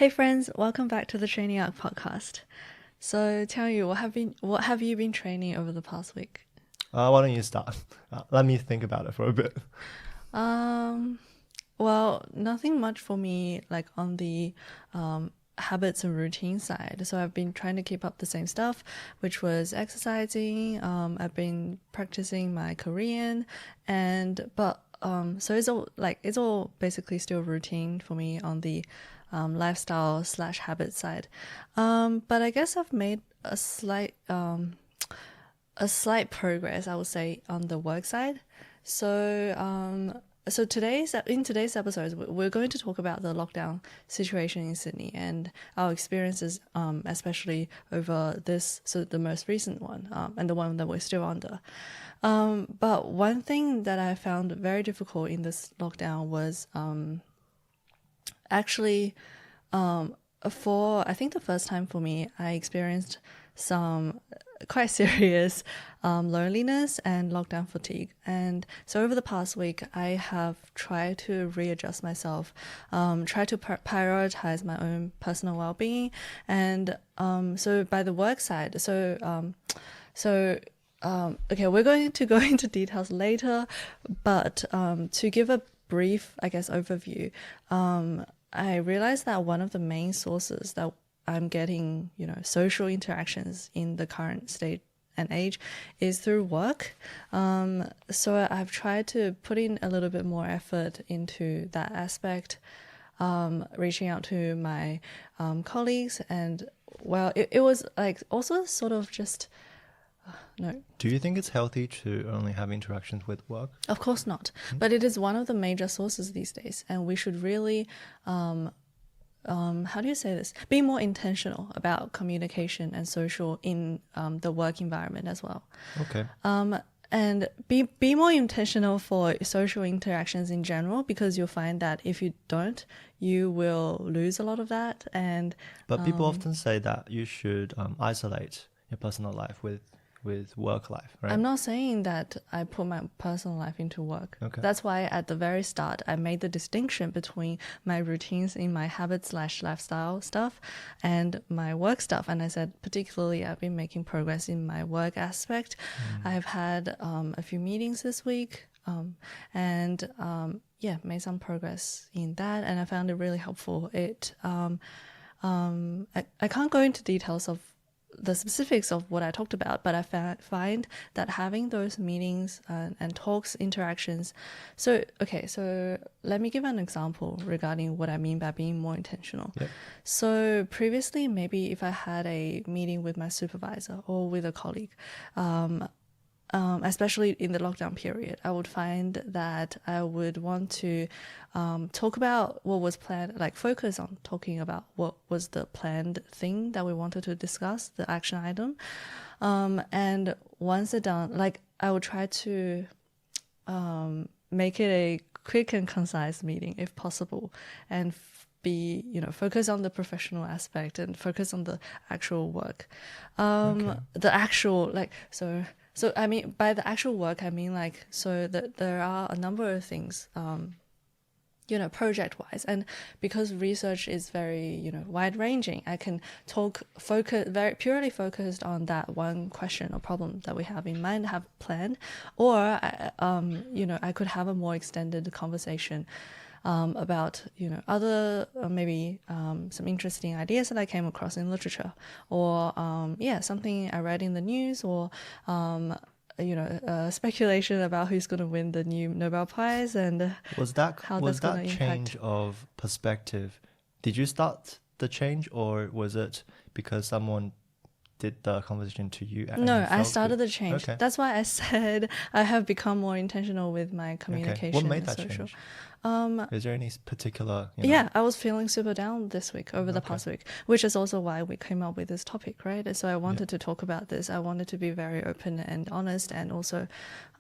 Hey friends, welcome back to the Training Arc podcast. So tell you, what have you been training over the past week? Why don't you start? Let me think about it for a bit. Um, well, nothing much for me like on the habits and routine side. So I've been trying to keep up the same stuff, which was exercising. I've been practicing my Korean, so it's all basically still routine for me on the lifestyle slash habit side. But I guess I've made a slight progress, I would say, on the work side. So in today's episode, we're going to talk about the lockdown situation in Sydney and our experiences, especially over the most recent one, and the one that we're still under. But one thing that I found very difficult in this lockdown was actually, for I think the first time for me, I experienced some quite serious loneliness and lockdown fatigue. And so over the past week, I have tried to readjust myself, try to prioritize my own personal well-being. And so by the work side, okay, we're going to go into details later, but to give a brief, I guess, overview, I realized that one of the main sources that I'm getting, social interactions in the current state and age is through work. So I've tried to put in a little bit more effort into that aspect, reaching out to my colleagues, and well, it was like also sort of just no. Do you think it's healthy to only have interactions with work? Of course not. But it is one of the major sources these days, and we should really, how do you say this? Be more intentional about communication and social in the work environment as well. Okay. And be more intentional for social interactions in general, because you'll find that if you don't, you will lose a lot of that. But people often say that you should isolate your personal life with work life, right? I'm not saying that I put my personal life into work. Okay. That's why at the very start, I made the distinction between my routines in my habit / lifestyle stuff and my work stuff. And I said, particularly, I've been making progress in my work aspect. I've had a few meetings this week, and made some progress in that. And I found it really helpful. I can't go into details of the specifics of what I talked about, but I find that having those meetings and talks, interactions. So let me give an example regarding what I mean by being more intentional. Yep. So previously, maybe if I had a meeting with my supervisor or with a colleague, especially in the lockdown period, I would find that I would want to talk about what was planned, like focus on talking about what was the planned thing that we wanted to discuss, the action item. And once it's done, like I would try to make it a quick and concise meeting if possible, and be, focus on the professional aspect and focus on the actual work. The actual, So I mean, by the actual work, I mean so that there are a number of things, project-wise, and because research is very, wide-ranging, I can very purely focused on that one question or problem that we have in mind, have planned, or I could have a more extended conversation about other maybe some interesting ideas that I came across in literature, or something I read in the news, or speculation about who's going to win the new Nobel Prize, and Was that how was that's going that to change impact. of perspective? Did you start the change, or was it because someone did the conversation to you? And No, you I felt started good? the change. Okay. That's why I said I have become more intentional with my communication. Okay. What made and that social. change? Is there any particular? Yeah, I was feeling super down this week, over the Okay. past week, which is also why we came up with this topic, right? So I wanted to talk about this. I wanted to be very open and honest, and also,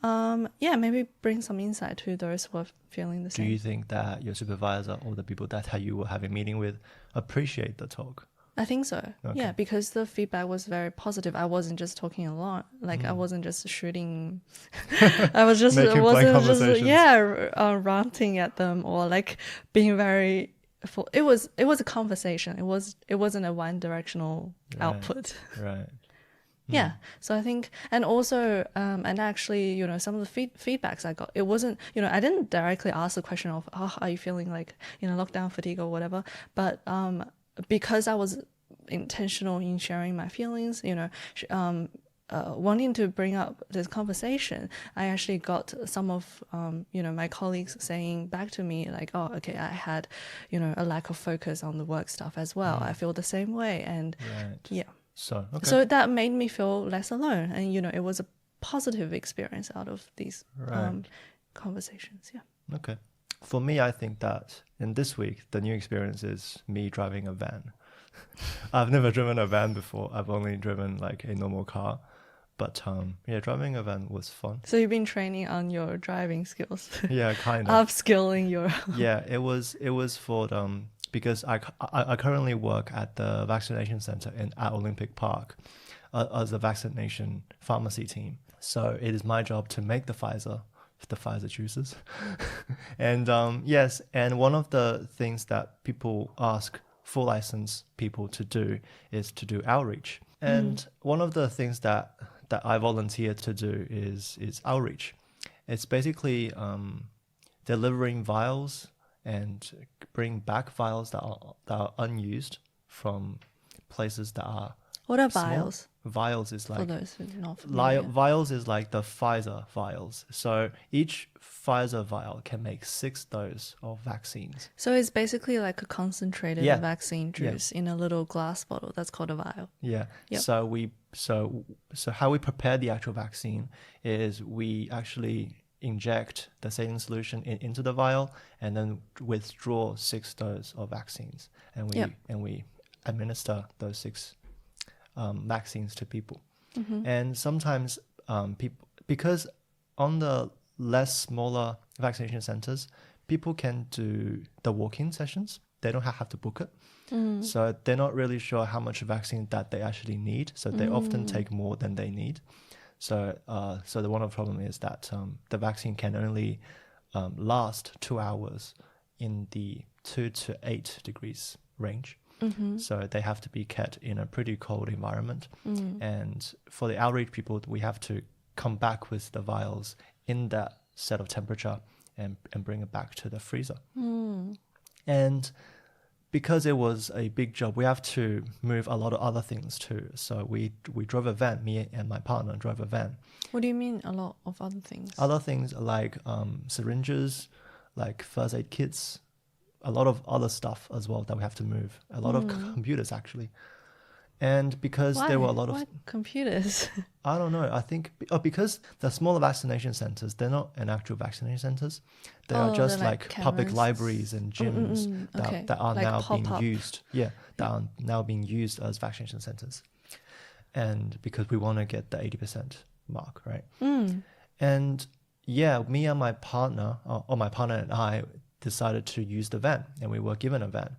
maybe bring some insight to those who are feeling the Do same. you think that your supervisor or the people that you were having a meeting with appreciate the talk? I think so. Okay. Yeah, because the feedback was very positive. I wasn't just talking along. Like I wasn't just shooting. I Making blank wasn't just conversations. ranting at them, or like being very it was a conversation. It wasn't a one directional output. Right. Yeah. So I think, and also, and actually, some of the feedbacks I got, it wasn't, I didn't directly ask the question of, oh, are you feeling like, lockdown fatigue or whatever? But because I was intentional in sharing my feelings, wanting to bring up this conversation, I actually got some of, my colleagues saying back to me like, oh, okay, I had, a lack of focus on the work stuff as well. I feel the same way. And yeah. So, okay. So that made me feel less alone. And, it was a positive experience out of these conversations. Yeah. Okay. For me, I think that in this week, the new experience is me driving a van. I've never driven a van before. I've only driven like a normal car. But driving a van was fun. So you've been training on your driving skills. Yeah, kind of. Upskilling your... Yeah, it was for because I currently work at the vaccination center at Olympic Park as a vaccination pharmacy team. So it is my job to make the Pfizer juices. And yes, and one of the things that people ask full license people to do is to do outreach. And one of the things that I volunteer to do is outreach. It's basically delivering vials and bring back vials that are unused from places that are What are small. vials? Vials is For like those who are not familiar. vials is like the Pfizer vials. So each Pfizer vial can make 6 doses of vaccines. So it's basically like a concentrated Yeah. vaccine juice in a little glass bottle. That's called a vial. Yeah. Yep. So how we prepare the actual vaccine is we actually inject the saline solution into the vial and then withdraw 6 doses of vaccines, and we administer those 6 vaccines to people. And sometimes people, because on the smaller vaccination centers, people can do the walk-in sessions. They don't have to book it. So they're not really sure how much vaccine that they actually need. So they often take more than they need. So the one of the problem is that the vaccine can only last 2 hours in the 2 to 8 degrees range. So they have to be kept in a pretty cold environment. And for the outreach people, we have to come back with the vials in that set of temperature and bring it back to the freezer. And because it was a big job, we have to move a lot of other things too. So we drove a van, me and my partner drove a van. What do you mean a lot of other things? Other things like syringes, like first aid kits, a lot of other stuff as well that we have to move. A lot of computers actually. And because there were a lot of computers. I don't know. I think because the smaller vaccination centers, they're not an actual vaccination centers. They are just like public chemists. Libraries and gyms that are Like now pop-up. being used. Yeah, that are now being used as vaccination centers. And because we want to get the 80% mark, right? And yeah, me and my partner, or my partner and I, decided to use the van, and we were given a van.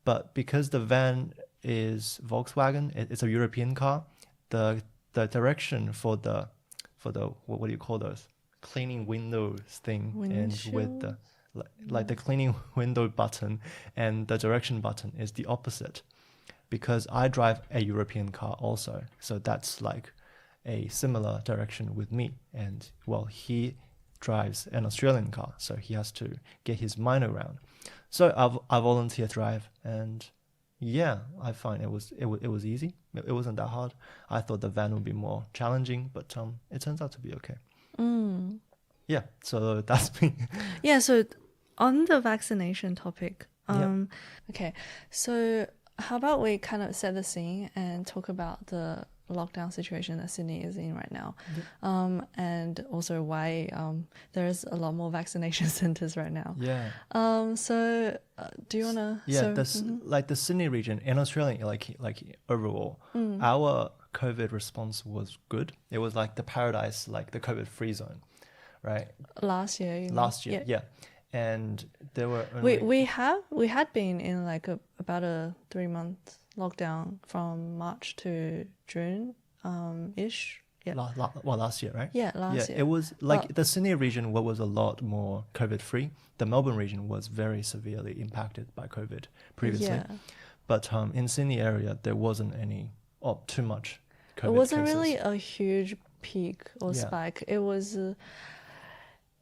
But because the van is Volkswagen, it's a European car, the direction for the what do you call those, cleaning windows thing, and with the like the cleaning window button and the direction button is the opposite, because I drive a European car also, so that's like a similar direction with me. And well, he drives an Australian car, so he has to get his mind around. So I volunteer drive, and yeah, I find it was easy. It wasn't that hard. I thought the van would be more challenging, but it turns out to be okay. Yeah, so that's me. Yeah, so on the vaccination topic, Yep. okay, so how about we kind of set the scene and talk about the lockdown situation that Sydney is in right now, and also why there's a lot more vaccination centers right now. Yeah. So do you wanna? Yeah, like the Sydney region in Australia, like overall, our COVID response was good. It was like the paradise, like the COVID-free zone, right? Last year. You Last mean? year, yeah. And there were only... we had been in like about a 3-month lockdown from March to June ish Yeah. Last year, right? Yeah, last year. It was like the Sydney region was a lot more COVID-free. The Melbourne region was very severely impacted by COVID previously. Yeah. But in Sydney area, there wasn't too much COVID It wasn't cases. really a huge peak or Yeah. spike. It was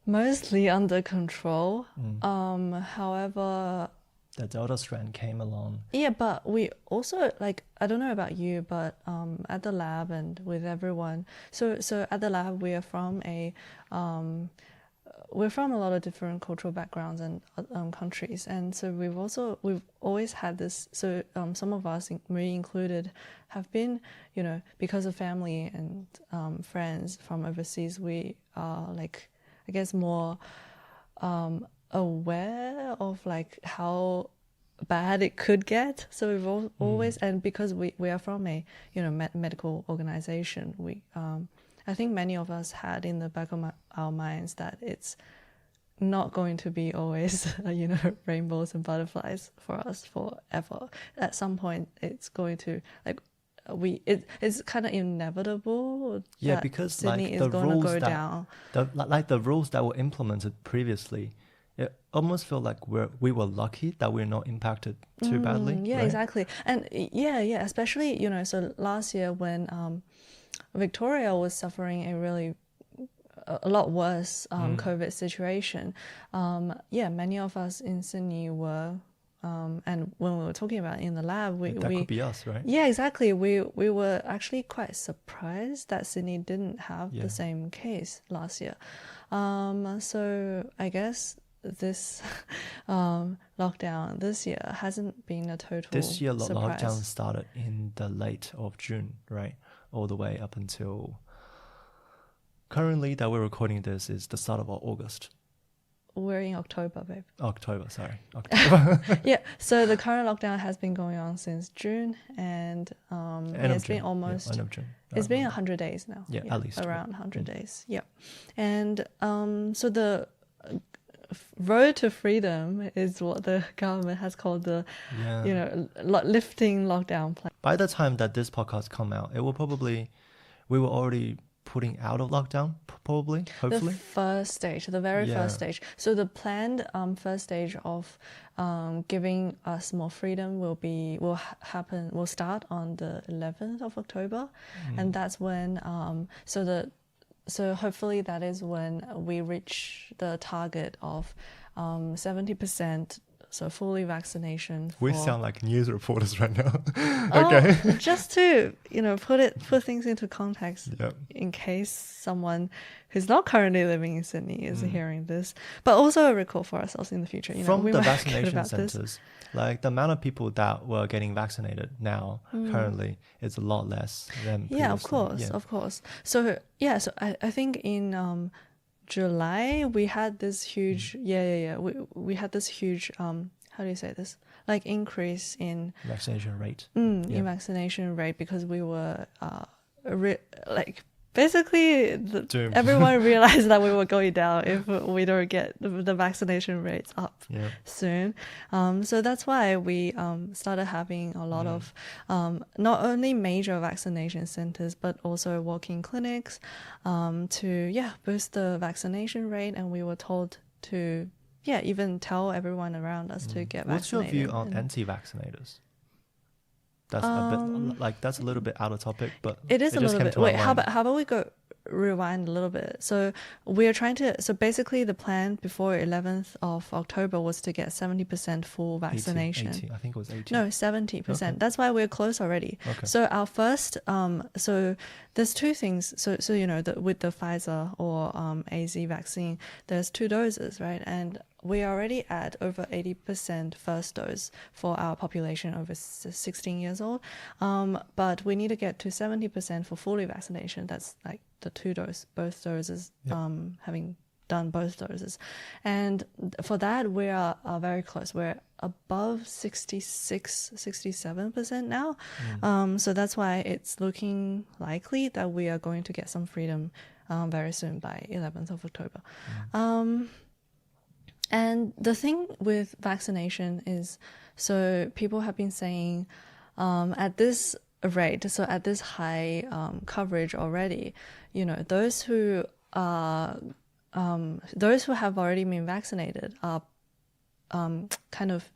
mostly under control. However, The Delta strand came along. yeah, but we also, like, I don't know about you, but at the lab and with everyone, so at the lab we are from we're from a lot of different cultural backgrounds and countries, and so we've always had this. So some of us, me included, have been, because of family and friends from overseas, we are, like, I guess more aware of, like, how bad it could get. So we've always, and because we are from a medical organization, we I think many of us had in the back of our minds that it's not going to be always rainbows and butterflies for us forever. At some point it's going to, like, it's kind of inevitable that because Sydney like is the going to rules go that down. the rules that were implemented previously, it almost felt like we were lucky that we're not impacted too badly. Yeah, right? exactly. And yeah, especially so last year when Victoria was suffering a lot worse COVID situation. Many of us in Sydney were, and when we were talking about it in the lab, That could be us, right? Yeah, exactly. We were actually quite surprised that Sydney didn't have the same case last year. So I guess this lockdown this year hasn't been a total This year surprise. lockdown started in the late of June, right? All the way up until currently that we're recording this is the start of August. We're in October, babe. October. Yeah, so the current lockdown has been going on since June, and it's been almost end of June. It's been 100 days now. Yeah, at least around 100 days. Yeah, and so the road to freedom is what the government has called the lifting lockdown plan. By the time that this podcast come out, we were already putting out of lockdown, probably, hopefully. The very first stage. So the planned first stage of giving us more freedom will start on the 11th of October, and that's when so hopefully that is when we reach the target of 70%. So fully vaccination. We sound like news reporters right now. Okay. Just to put things into context, in case someone who's not currently living in Sydney is hearing this, but also a recall for ourselves in the future. From the vaccination centers, like the amount of people that were getting vaccinated now currently is a lot less than previously. Of course. So so I think in July we had this huge we had this huge how do you say this, like, increase in vaccination rate in vaccination rate, because we were basically everyone realized that we were going down if we don't get the vaccination rates up soon. So that's why we started having a lot of not only major vaccination centers but also walk-in clinics to boost the vaccination rate, and we were told to even tell everyone around us to get vaccinated. What's your view on anti-vaccinators? That's a little bit out of topic, but it is a little bit. Wait, how about we rewind a little bit? So we are trying to. So basically, the plan before 11th of October was to get 70% full vaccination. 80, I think it was 80. No, 70%. Okay. That's why we're close already. Okay. So our first. So there's two things. So with the Pfizer or AZ vaccine, there's 2 doses, right? And we are already at over 80% first dose for our population over 16 years old. But we need to get to 70% for fully vaccination. That's like the both doses, having done both doses. And for that, we are very close. We're above 67% now. So that's why it's looking likely that we are going to get some freedom very soon by 11th of October. And the thing with vaccination is, so people have been saying at this rate, so at this high coverage already, those who have already been vaccinated are kind of,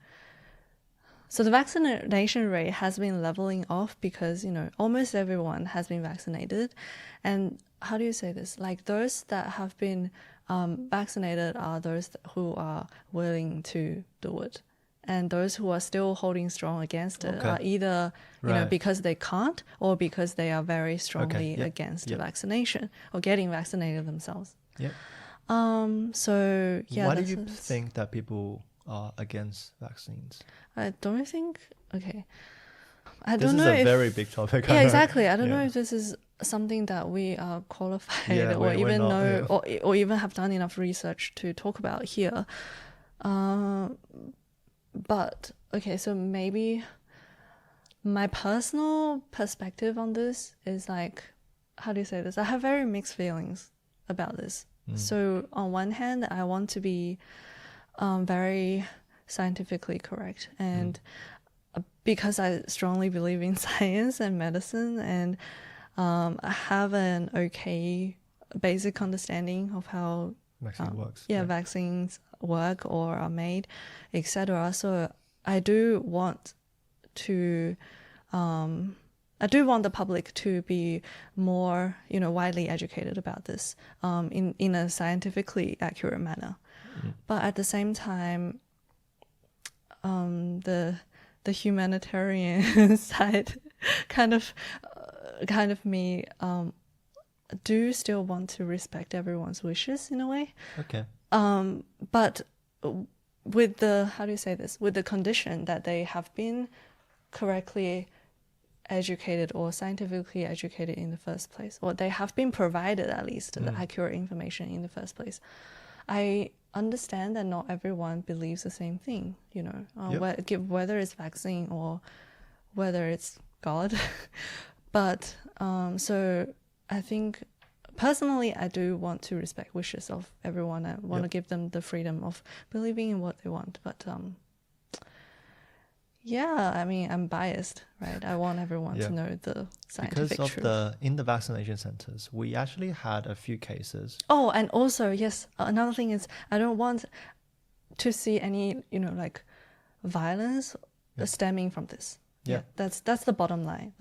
so the vaccination rate has been leveling off because, almost everyone has been vaccinated. And how do you say this? Like those that have been vaccinated are those who are willing to do it. And those who are still holding strong against it are either, because they can't or because they are very strongly against the vaccination or getting vaccinated themselves. Yeah. So, yeah. Why do you think that people are against vaccines? I don't think, okay. This is a very big topic. Yeah, exactly. I don't know if this is something that we are qualified or even know or even have done enough research to talk about here. But, okay, so maybe my personal perspective on this is like, how do you say this? I have very mixed feelings about this. So on one hand, I want to be very scientifically correct, and because I strongly believe in science and medicine, and I have an okay basic understanding of how vaccine works. Vaccines work or are made, etc. So I do want to I do want the public to be more, widely educated about this in a scientifically accurate manner. But at the same time, the humanitarian side kind of me do still want to respect everyone's wishes in a way. Okay. But with the, how do you say this? With the condition that they have been correctly educated or scientifically educated in the first place, or they have been provided at least the accurate information in the first place. I understand that not everyone believes the same thing, whether it's vaccine or whether it's God. But so I think personally, I do want to respect wishes of everyone. I want to give them the freedom of believing in what they want. But I mean, I'm biased, right? I want everyone to know the scientific truth. Because in the vaccination centers, we actually had a few cases. Oh, and also, yes, another thing is I don't want to see any, violence stemming from this. Yeah. That's the bottom line.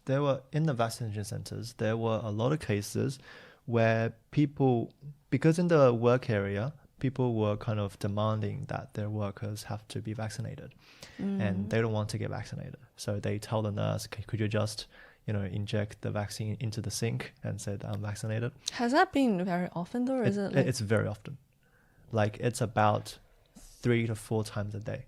There were, in the vaccination centers, there were a lot of cases where people, because in the work area, people were kind of demanding that their workers have to be vaccinated, and they don't want to get vaccinated. So they tell the nurse, could you just, inject the vaccine into the sink and said, I'm vaccinated. Has that been very often though? Or is it it's very often. Like it's about 3 to 4 times a day.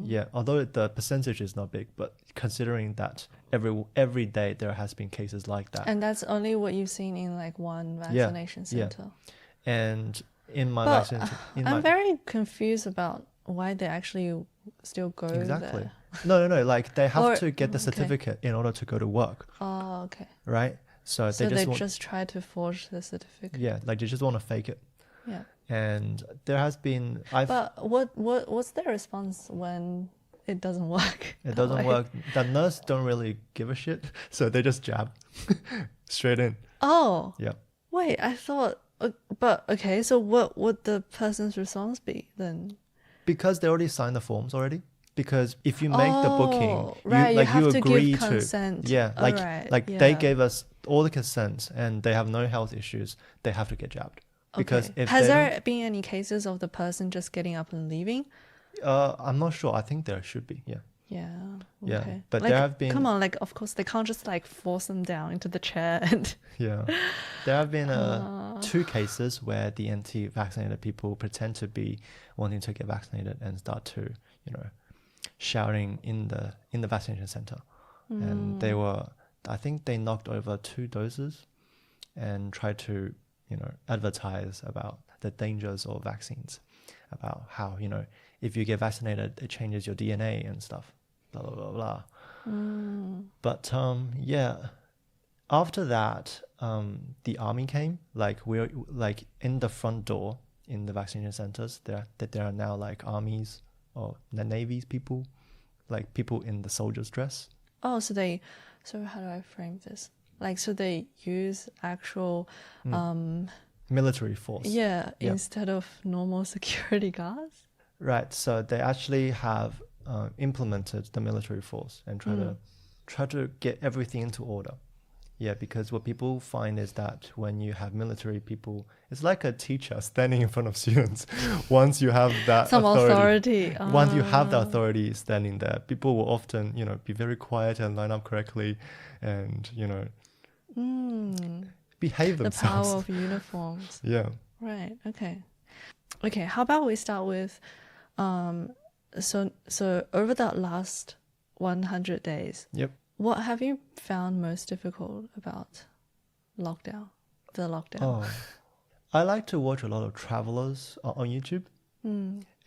Yeah, although the percentage is not big, but considering that every day there has been cases like that. And that's only what you've seen in one vaccination center. Yeah. And in my vaccination, I'm very confused about why they actually still go exactly. there. No, like they have to get the certificate in order to go to work. Oh, okay. Right? So they just try to forge the certificate. Yeah, like they just want to fake it. Yeah. And there has been But what's their response when it doesn't work? It doesn't work. The nurse don't really give a shit, so they just jab straight in. Oh. Yeah. Wait, I thought but okay, so what would the person's response be then? Because they already signed the forms already. Because if you make the booking, you have to agree give consent. Yeah, they gave us all the consent and they have no health issues, they have to get jabbed. Because if has there been any cases of the person just getting up and leaving? I'm not sure. I think there should be. Yeah. Yeah. Yeah. Okay. But there have been. Come on, of course they can't just force them down into the chair and. Yeah. There have been 2 cases where the anti-vaccinated people pretend to be wanting to get vaccinated and start to, shouting in the vaccination center, and they were. I think they knocked over 2 doses, and tried to. Advertise about the dangers of vaccines, about how, if you get vaccinated, it changes your DNA and stuff, blah, blah, blah, blah. But, after that, the army came, we're in the front door in the vaccination centers, there are now armies or the Navy's people, people in the soldiers' dress, Oh, so how do I frame this? Like, so they use actual, Military force. yeah, Yeah. instead of normal security guards? Right. So they actually have implemented the military force and try to get everything into order. Yeah, because what people find is that when you have military people, it's like a teacher standing in front of students. Once you have that Some authority. once you have the authority standing there, people will often, be very quiet and line up correctly, and behave The power themselves. of uniforms. Yeah. Right. Okay. Okay. How about we start with, so over that last 100 days, Yep. what have you found most difficult about lockdown? The lockdown. Oh, I like to watch a lot of travelers on YouTube,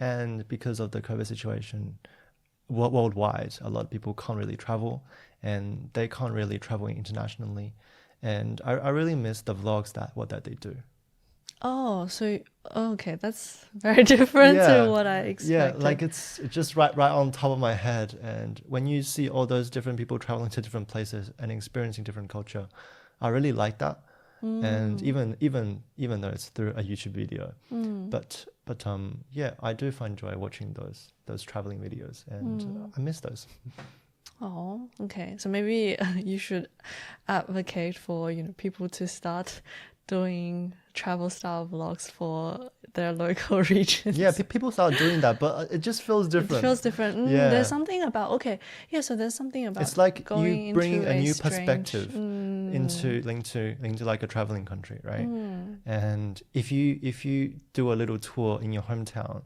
and because of the COVID situation, worldwide, a lot of people can't really travel, and they can't really travel internationally, and I really miss the vlogs that they do. Oh, so okay, that's very different to what I Yeah, expected. like it's just right on top of my head. And when you see all those different people traveling to different places and experiencing different culture, I really like that. And even though it's through a YouTube video, but yeah, I do find joy watching those traveling videos, and I miss those. Oh, okay. So maybe you should advocate for, people to start doing travel style vlogs for their local regions. Yeah, people start doing that, but it just feels different. It feels different. Yeah. There's something about, okay, yeah, so there's something about It's like going you bringing into a new strange, perspective into like a traveling country, right? And if you do a little tour in your hometown,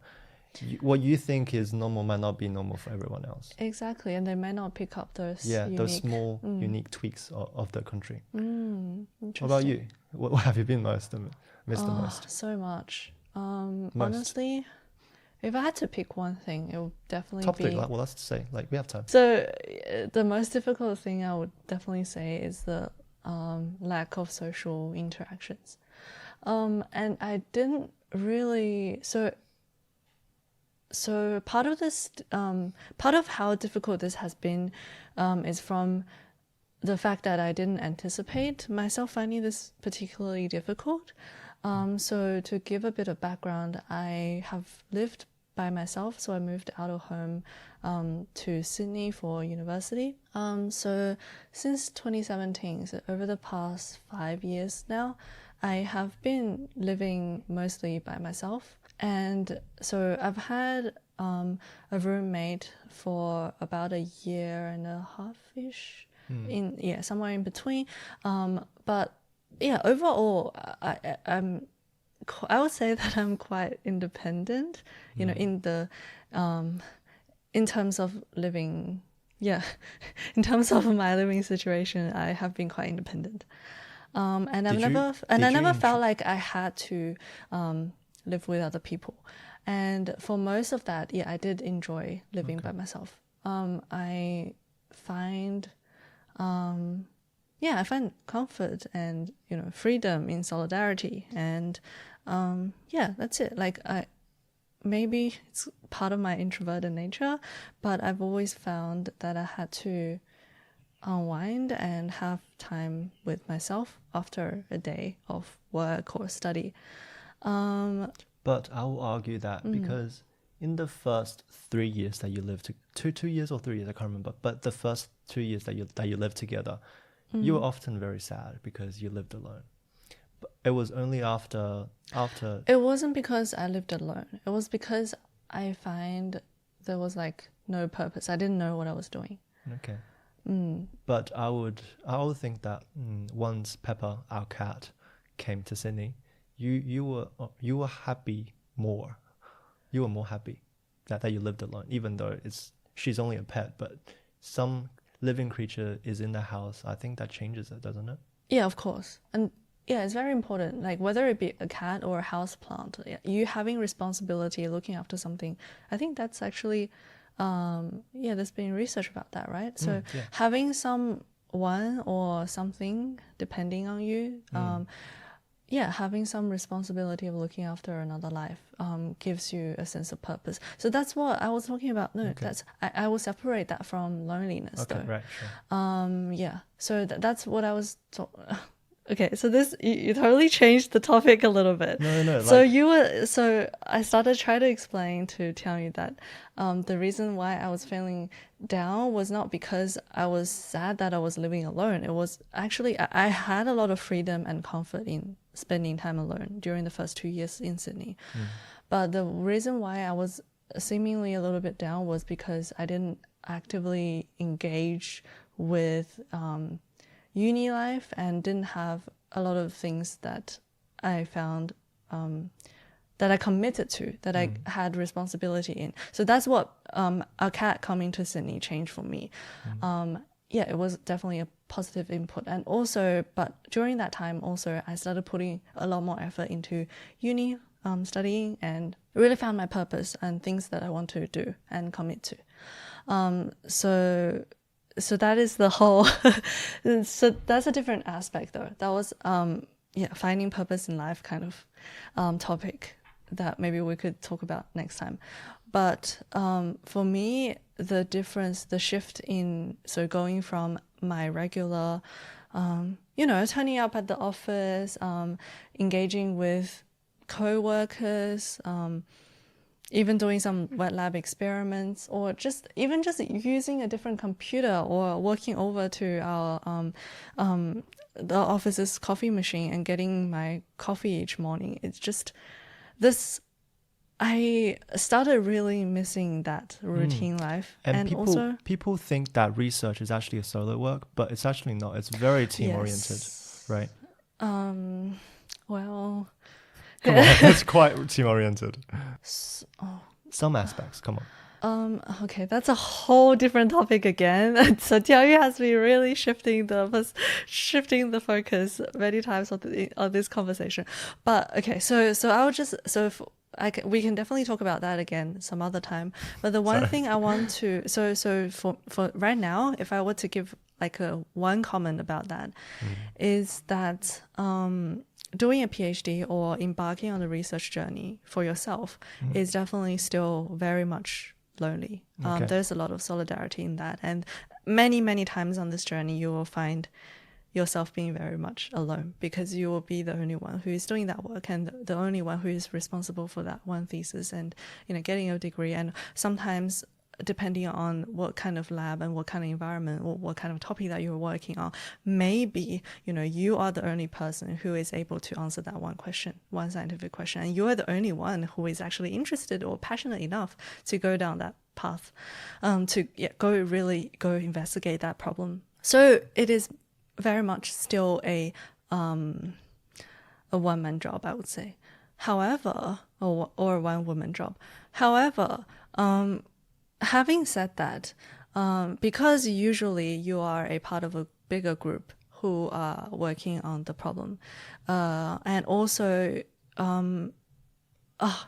what you think is normal might not be normal for everyone else. Exactly, and they may not pick up those those small unique tweaks of the country. Interesting. What about you? What have you been missed the most? So much. Most. Honestly, if I had to pick one thing, it would definitely Top be... three, well, let's say, like, we have time. So the most difficult thing I would definitely say is the lack of social interactions. And I didn't really... So part of this, part of how difficult this has been is from the fact that I didn't anticipate myself finding this particularly difficult. So to give a bit of background, I have lived by myself. So I moved out of home to Sydney for university. So since 2017, so over the past 5 years now, I have been living mostly by myself. And so I've had a roommate for about a year and a half-ish, somewhere in between. But yeah, overall, I would say that I'm quite independent, in terms of living. Yeah, in terms of my living situation, I have been quite independent. And I never felt like I had to live with other people. And for most of that, yeah, I did enjoy living by myself. I find comfort and freedom in solidarity, and that's it. Like maybe it's part of my introverted nature, but I've always found that I had to unwind and have time with myself after a day of work or study. But I will argue that because in the first 3 years that you lived, 2 years or 3 years, I can't remember, but the first 2 years that you lived together, you were often very sad because you lived alone. But it was only after. It wasn't because I lived alone. It was because I find there was like no purpose. I didn't know what I was doing. Okay. But I would think that once Pepper, our cat, came to Sydney, you were happy more. You were more happy that you lived alone, even though she's only a pet, but some living creature is in the house. I think that changes it, doesn't it? Yeah, of course. And yeah, it's very important. Like whether it be a cat or a house plant, you having responsibility, looking after something. I think that's actually, there's been research about that, right? So having someone or something depending on you, having some responsibility of looking after another life gives you a sense of purpose. So that's what I was talking about. No, that's I will separate that from loneliness, though. Right, sure. So that's what I was. Okay, so this you totally changed the topic a little bit. No. So I started trying to explain to Tianyu that the reason why I was feeling down was not because I was sad that I was living alone. It was actually I had a lot of freedom and comfort in spending time alone during the first 2 years in Sydney. But the reason why I was seemingly a little bit down was because I didn't actively engage with uni life and didn't have a lot of things that I found that I committed to, that I had responsibility in. So that's what a cat coming to Sydney changed for me. It was definitely a positive input. And also, but during that time also, I started putting a lot more effort into uni, studying, and really found my purpose and things that I want to do and commit to. So that is the whole, so that's a different aspect though. That was, finding purpose in life kind of topic that maybe we could talk about next time. But for me, the difference, the shift in, so going from my regular, turning up at the office, engaging with co-workers, even doing some wet lab experiments, or just using a different computer or walking over to our the office's coffee machine and getting my coffee each morning. It's just this. I started really missing that routine life, and people think that research is actually a solo work, but it's actually not. It's very team oriented, right? Well. Come on, it's quite team oriented. Some aspects, come on. Okay, that's a whole different topic again. So Tiayu has been really shifting the focus many times on this conversation. But okay, so I'll just we can definitely talk about that again some other time. But the one thing I want to so for right now, if I were to give like one comment about that, is that doing a PhD or embarking on a research journey for yourself is definitely still very much lonely. There's a lot of solidarity in that. And many times on this journey, you will find yourself being very much alone because you will be the only one who is doing that work and the only one who is responsible for that one thesis and, getting a degree. And sometimes, depending on what kind of lab and what kind of environment or what kind of topic that you're working on, maybe, you are the only person who is able to answer that one scientific question. And you are the only one who is actually interested or passionate enough to go down that path, to go investigate that problem. So it is very much still a one-man job, I would say. However, or a one-woman job. However, having said that, because usually you are a part of a bigger group who are working on the problem, and also,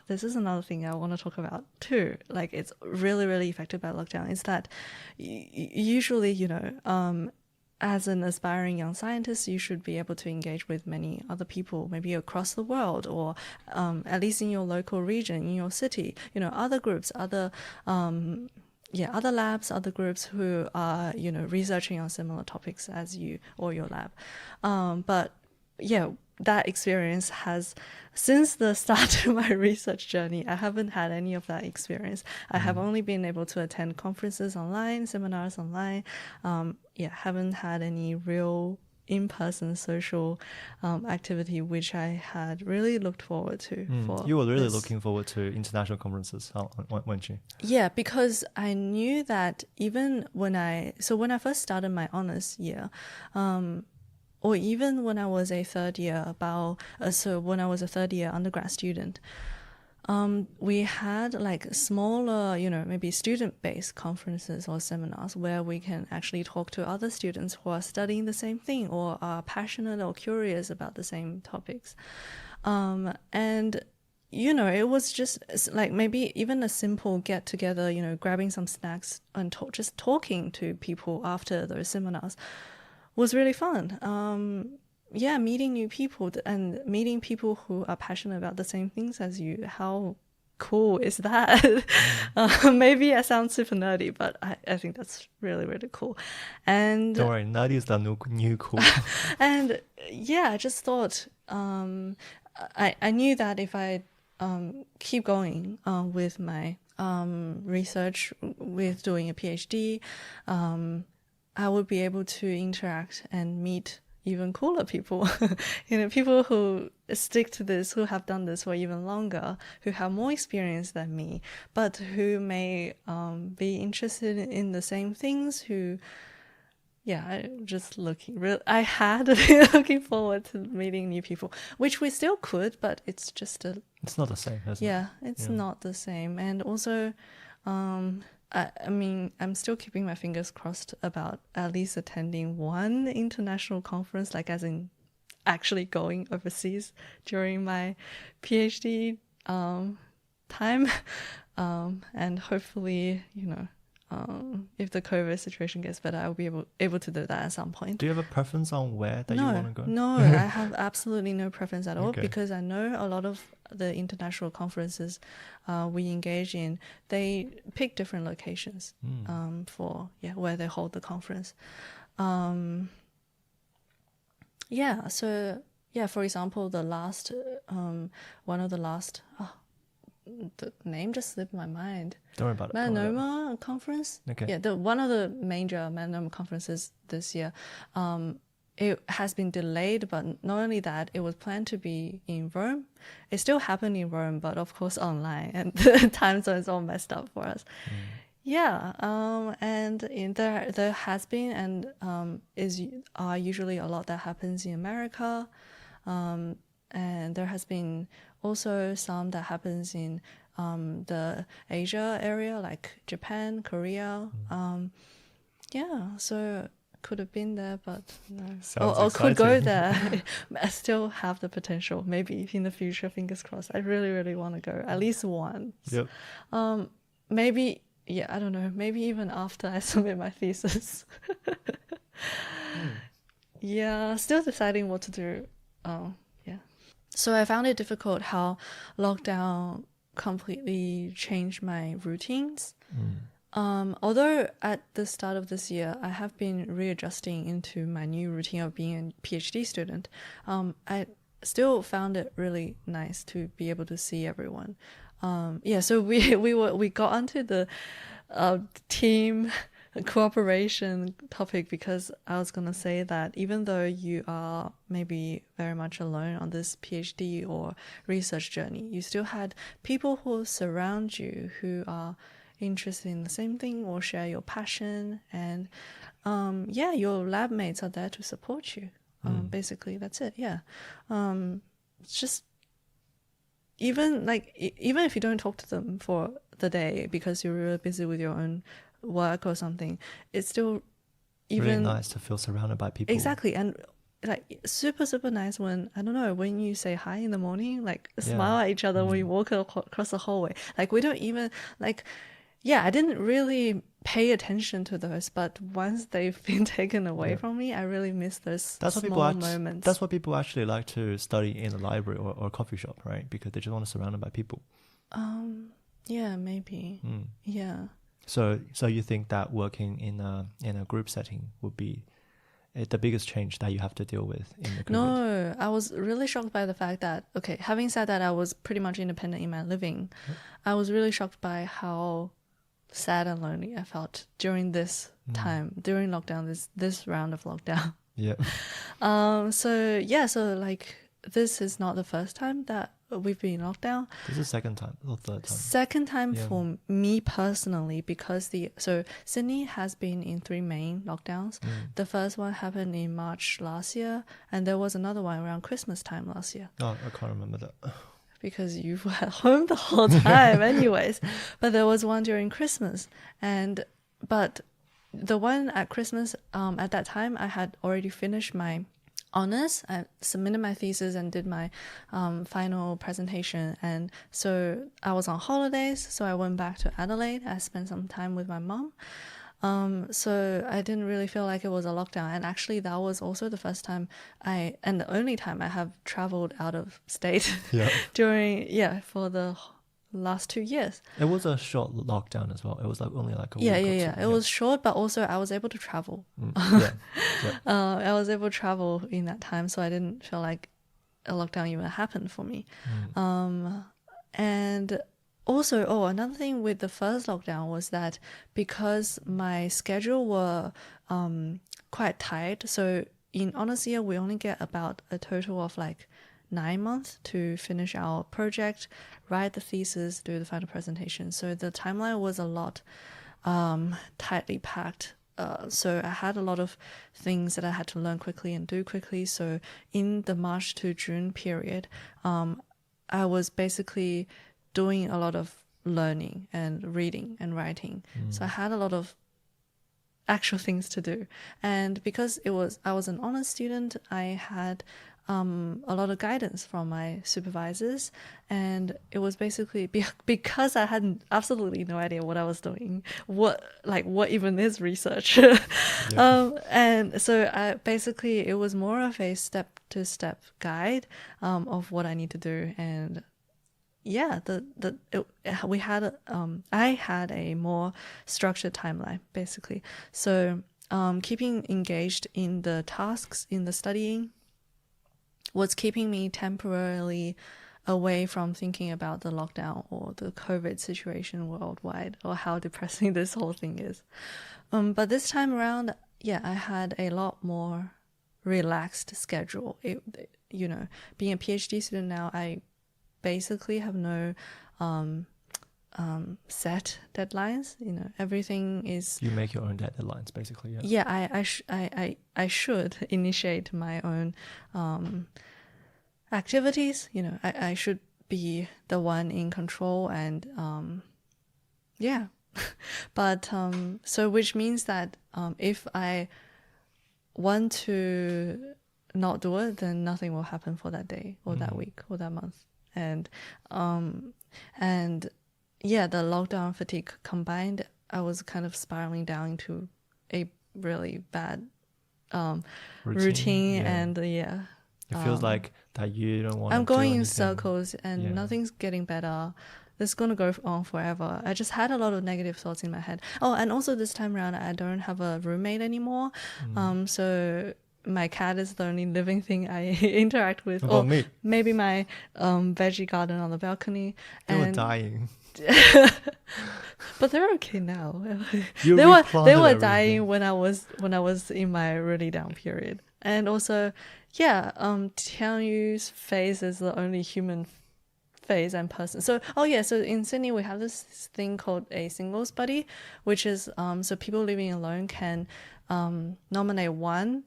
this is another thing I want to talk about too. Like it's really, really affected by lockdown. Is that usually, as an aspiring young scientist, you should be able to engage with many other people, maybe across the world, or at least in your local region, in your city, other groups, other labs, other groups who are, researching on similar topics as you or your lab. But that experience has, since the start of my research journey, I haven't had any of that experience. I have only been able to attend conferences online, seminars online. Haven't had any real in-person social activity, which I had really looked forward to. You were really looking forward to international conferences, weren't you? Yeah, because I knew that even when I first started my honors year, or even when I was a third year undergrad student, we had like smaller, maybe student-based conferences or seminars where we can actually talk to other students who are studying the same thing or are passionate or curious about the same topics. And it was just like maybe even a simple get together, grabbing some snacks and just talking to people after those seminars was really fun. yeah, meeting new people and meeting people who are passionate about the same things as you. How cool is that? Maybe I sound super nerdy, but I think that's really, really cool. And Don't worry, nerdy is the new cool. and yeah, I just thought I knew that if I keep going with my research, with doing a PhD, I would be able to interact and meet even cooler people. People who stick to this, who have done this for even longer, who have more experience than me, but who may be interested in the same things, who I had been looking forward to meeting new people, which we still could, but it's just It's not the same, is it? yeah, it's not the same. And also, I mean, I'm still keeping my fingers crossed about at least attending one international conference, like as in actually going overseas during my PhD time. And hopefully, if the COVID situation gets better, I'll be able to do that at some point. Do you have a preference on where that you want to go? No, I have absolutely no preference at all, Okay. because I know a lot of the international conferences we engage in, they pick different locations for where they hold the conference. For example, one of the last the name just slipped my mind. Don't worry about it. Melanoma Conference. Okay. Yeah, one of the major melanoma conferences this year. It has been delayed, but not only that, it was planned to be in Rome. It still happened in Rome, but of course online, and the time zone is all messed up for us. Yeah, and there has been and are usually a lot that happens in America, and there has been also some that happens in the Asia area, like Japan, Korea. So could have been there, but no. Or could go there. I still have the potential. Maybe in the future, fingers crossed. I really, really want to go at least once. Yep. Maybe, I don't know. Maybe even after I submit my thesis. Yeah, still deciding what to do. So I found it difficult how lockdown completely changed my routines. Although at the start of this year, I have been readjusting into my new routine of being a PhD student, I still found it really nice to be able to see everyone. So we got onto the team cooperation topic, because I was going to say that even though you are maybe very much alone on this PhD or research journey, you still had people who surround you who are interested in the same thing or share your passion, and your lab mates are there to support you. Basically that's it. It's just even if you don't talk to them for the day because you're really busy with your own work or something, it's still really nice to feel surrounded by people. Exactly. And like super, super nice when, I don't know, when you say hi in the morning, like smile at each other when you walk across the hallway. Like we don't even I didn't really pay attention to those, but once they've been taken away from me, I really miss those small moments. That's what people actually like to study in a library or a coffee shop, right? Because they just want to surround by people. Yeah, maybe. Yeah. So you think that working in a group setting would be the biggest change that you have to deal with in the COVID? No, I was really shocked by the fact that, okay, having said that, I was pretty much independent in my living. I was really shocked by how sad and lonely I felt during this time, during lockdown, this round of lockdown. Yeah. So like this is not the first time that we've been locked down. This is second time or third time? Second time for me personally, because Sydney has been in 3 main lockdowns. The first one happened in March last year, and there was another one around Christmas time last year. Oh, I can't remember that. Because you were at home the whole time anyways. But there was one during Christmas. But the one at Christmas, at that time, I had already finished my honors. I submitted my thesis and did my final presentation. And so I was on holidays, so I went back to Adelaide. I spent some time with my mom. So I didn't really feel like it was a lockdown. And actually, that was also the first time and the only time I have traveled out of state Yeah. for the last 2 years. It was a short lockdown as well. It was like only like a week or two. It was short, but also I was able to travel. Yeah. Yeah. I was able to travel in that time, so I didn't feel like a lockdown even happened for me. And also, another thing with the first lockdown was that because my schedule were quite tight, so in honest year we only get about a total of like 9 months to finish our project, write the thesis, do the final presentation. So the timeline was a lot tightly packed. So I had a lot of things that I had to learn quickly and do quickly. So in the March to June period, I was basically doing a lot of learning and reading and writing. So I had a lot of actual things to do. And because I was an honors student, I had a lot of guidance from my supervisors, and it was basically because I had absolutely no idea what I was doing, what even is research. And so it was more of a step-to-step guide of what I need to do. And yeah, I had a more structured timeline basically. So keeping engaged in the tasks, in the studying, was keeping me temporarily away from thinking about the lockdown or the COVID situation worldwide, or how depressing this whole thing is. But this time around, I had a lot more relaxed schedule. Being a PhD student now, I basically have no set deadlines. Everything is, you make your own deadlines basically. I should initiate my own activities. I should be the one in control, and but so which means that if I want to not do it, then nothing will happen for that day or that week or that month. And the lockdown fatigue combined, I was kind of spiraling down into a really bad routine. And it feels like that you don't want to I'm going do in anything. circles, and nothing's getting better. This is going to go on forever. I just had a lot of negative thoughts in my head. Oh, and also this time around, I don't have a roommate anymore. So my cat is the only living thing I interact with. Or me. Maybe my veggie garden on the balcony. They were dying. But they're okay now. You they replanted were everything. dying when I was in my really down period. And also, Tianyu's face is the only human face and person. So in Sydney we have this thing called a singles buddy, which is so people living alone can nominate one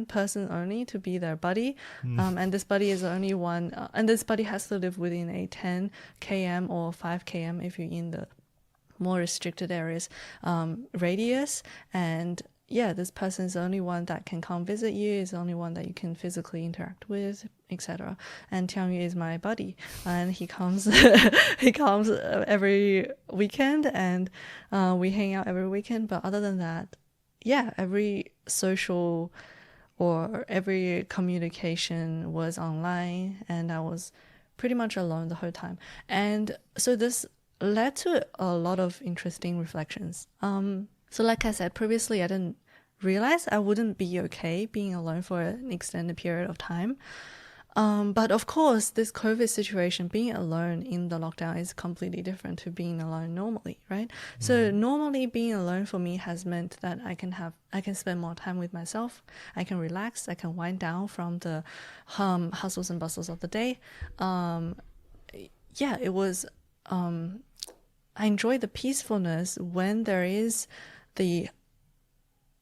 person only to be their buddy, and this buddy is the only one, and this buddy has to live within a 10 km or 5 km if you're in the more restricted areas radius. And this person is the only one that can come visit you, is the only one that you can physically interact with, etc. And Tianyu is my buddy, and he comes every weekend, and we hang out every weekend. But other than that, every social or every communication was online, and I was pretty much alone the whole time. And so this led to a lot of interesting reflections. So like I said previously, I didn't realize I wouldn't be okay being alone for an extended period of time. But of course, this COVID situation, being alone in the lockdown is completely different to being alone normally, right? So normally being alone for me has meant that I can spend more time with myself. I can relax. I can wind down from the hustles and bustles of the day. It was, I enjoy the peacefulness when there is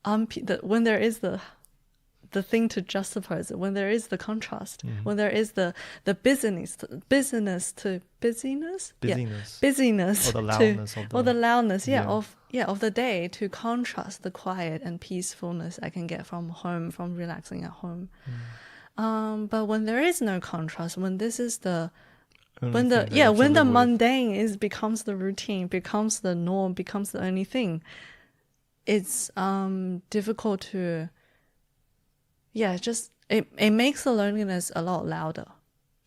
when there is the thing to juxtapose it, when there is the contrast, when there is the busyness or the loudness of the day, to contrast the quiet and peacefulness I can get from home, from relaxing at home. But when there is no contrast, when this is when the mundane becomes the routine, becomes the norm, becomes the only thing, it's difficult to, just it makes the loneliness a lot louder.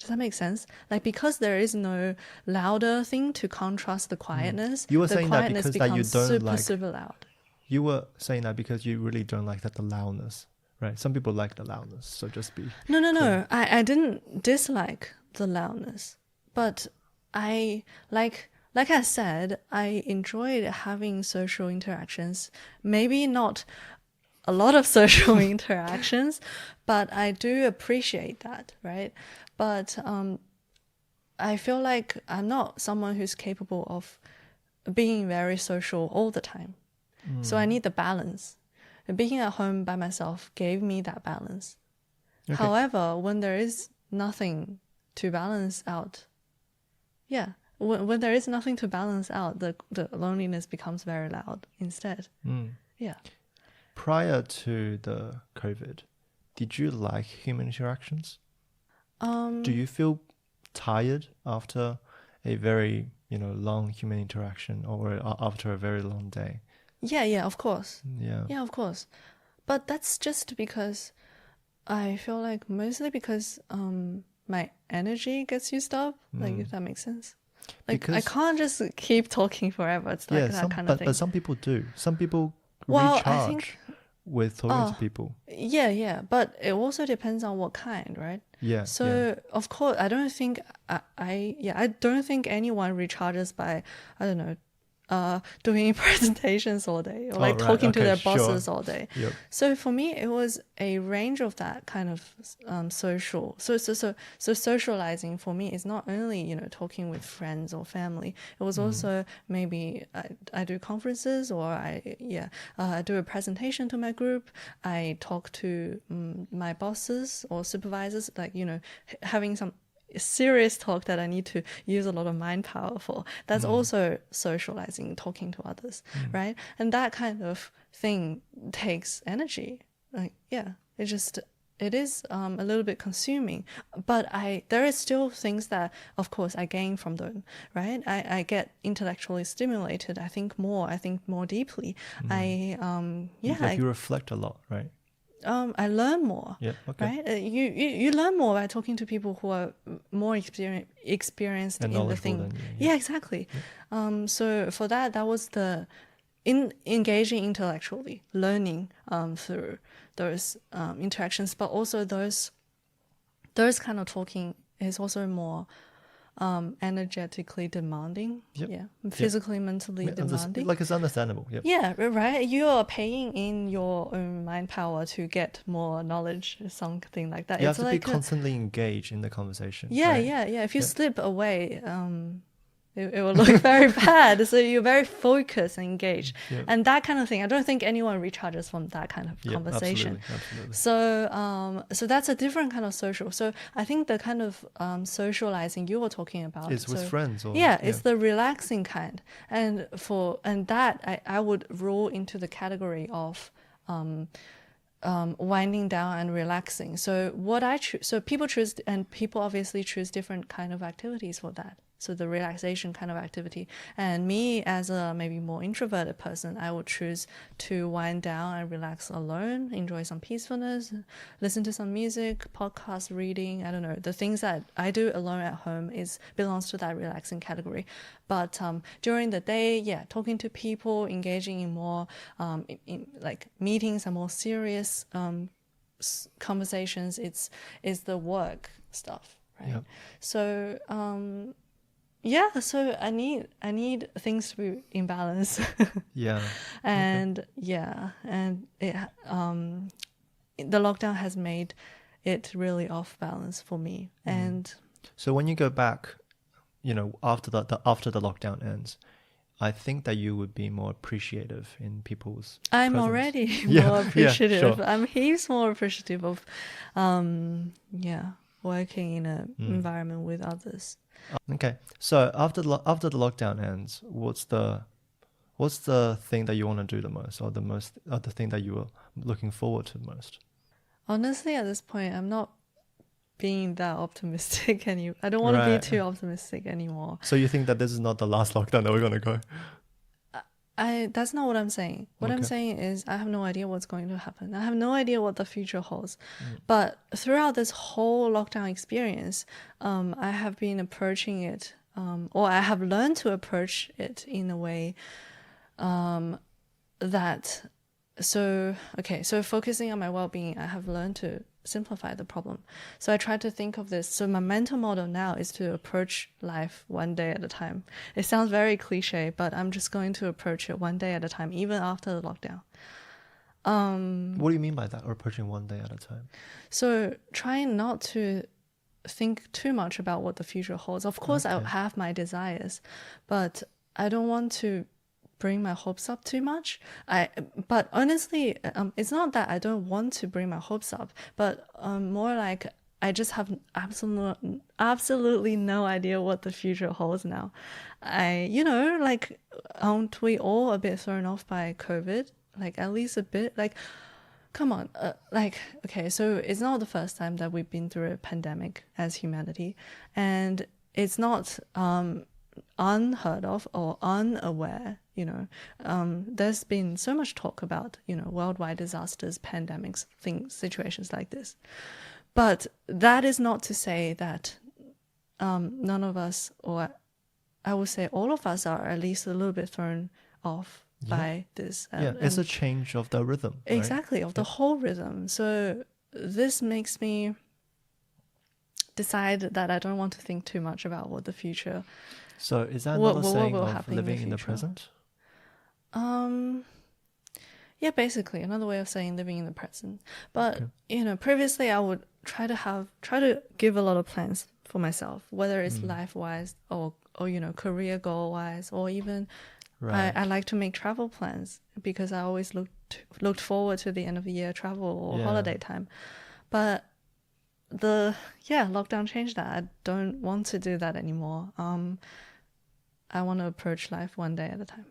Does that make sense? Like, because there is no louder thing to contrast the quietness, You were the saying that quietness because that you becomes don't like. super loud. You were saying that because you really don't like the loudness, right? Some people like the loudness, so just be No. I didn't dislike the loudness, but I like I said, I enjoyed having social interactions. Maybe not a lot of social interactions, but I do appreciate that, right? But I feel like I'm not someone who's capable of being very social all the time. So I need the balance. Being at home by myself gave me that balance. Okay. However, when there is nothing to balance out, when there is nothing to balance out, the loneliness becomes very loud instead. Yeah. Prior to the COVID, did you like human interactions? Do you feel tired after a very, long human interaction, or after a very long day? Yeah, of course. Yeah. Yeah, of course. But that's just because I feel like mostly because my energy gets used up, like, if that makes sense. Like, Because, I can't just keep talking forever. It's like that kind of thing. But some people do. Some people Well, recharge I think, with talking to people. yeah, but it also depends on what kind, right? Yeah. So of course, I don't think I don't think anyone recharges by, I don't know, doing presentations all day, or like talking to their bosses all day. Yep. So for me, it was a range of that kind of social. So socializing for me is not only talking with friends or family. It was also maybe I do conferences, or I do a presentation to my group. I talk to my bosses or supervisors, like having some serious talk that I need to use a lot of mind power for. That's also socializing, talking to others, right? And that kind of thing takes energy. Like, it is a little bit consuming, but there is still things that, of course, I gain from them, right? I get intellectually stimulated. I think more deeply. You reflect a lot, right? I learn more. Yeah. Okay. Right? You learn more by talking to people who are more experienced And in the thing. than you. Yeah, exactly. Yeah. So for that was the engaging intellectually, learning through those interactions, but also those kind of talking is also more energetically demanding. Yep. Yeah, physically, mentally demanding. Like, it's understandable. Yep. Yeah, right. You are paying in your own mind power to get more knowledge, something like that. You It's have to like be constantly engaged in the conversation. Yeah, right? yeah. If you slip away, it will look very bad. So you're very focused and engaged, and that kind of thing. I don't think anyone recharges from that kind of conversation. Absolutely. So that's a different kind of social. So I think the kind of socializing you were talking about is with friends. It's the relaxing kind, and that I would rule into the category of winding down and relaxing. So what I choose, so people choose, and people obviously choose different kind of activities for that. So the relaxation kind of activity. And me, as a maybe more introverted person, I would choose to wind down and relax alone, enjoy some peacefulness, listen to some music, podcast, reading. I don't know. The things that I do alone at home belongs to that relaxing category. But during the day, talking to people, engaging in more in like meetings and more serious conversations, it's the work stuff, right? Yep. So so I need things to be in balance. Yeah. And and it the lockdown has made it really off balance for me. And so when you go back, after the lockdown ends, I think that you would be more appreciative in people's I'm presence. already more appreciative. Yeah, sure. I'm heaps more appreciative of working in an environment with others. Okay, so after the lockdown ends, what's the thing that you want to do the most, or the thing that you are looking forward to the most? Honestly, at this point, I'm not being that optimistic anymore. I don't want to be too optimistic anymore. So you think that this is not the last lockdown that we're going to go? That's not what I'm saying. What I'm Okay. saying is I have no idea what's going to happen. I have no idea what the future holds. Mm. But throughout this whole lockdown experience, I have been approaching it, or I have learned to approach it in a way that so focusing on my well-being, I have learned to simplify the problem. So I try to think of this. So my mental model now is to approach life one day at a time. It sounds very cliche, but I'm just going to approach it one day at a time, even after the lockdown. What do you mean by that? Or approaching one day at a time? So trying not to think too much about what the future holds. Of course, I Okay. have my desires, but I don't want to bring my hopes up too much. But honestly, it's not that I don't want to bring my hopes up, but more like I just have absolutely no idea what the future holds now. Like, aren't we all a bit thrown off by COVID? Like, at least a bit. Like, come on. Okay, so it's not the first time that we've been through a pandemic as humanity, and it's not unheard of or unaware. There's been so much talk about worldwide disasters, pandemics, situations like this. But that is not to say that none of us, or I would say all of us, are at least a little bit thrown off by this. It's a change of the rhythm. Right? Exactly, of the whole rhythm. So this makes me decide that I don't want to think too much about what the future. So is that What another will saying of happen in living the in the future? present? Yeah, basically another way of saying living in the present. But Okay. previously I would try to give a lot of plans for myself, whether it's life wise or career goal wise, or even Right. I like to make travel plans because I always looked forward to the end of the year travel or holiday time. But lockdown changed that. I don't want to do that anymore. I want to approach life one day at a time.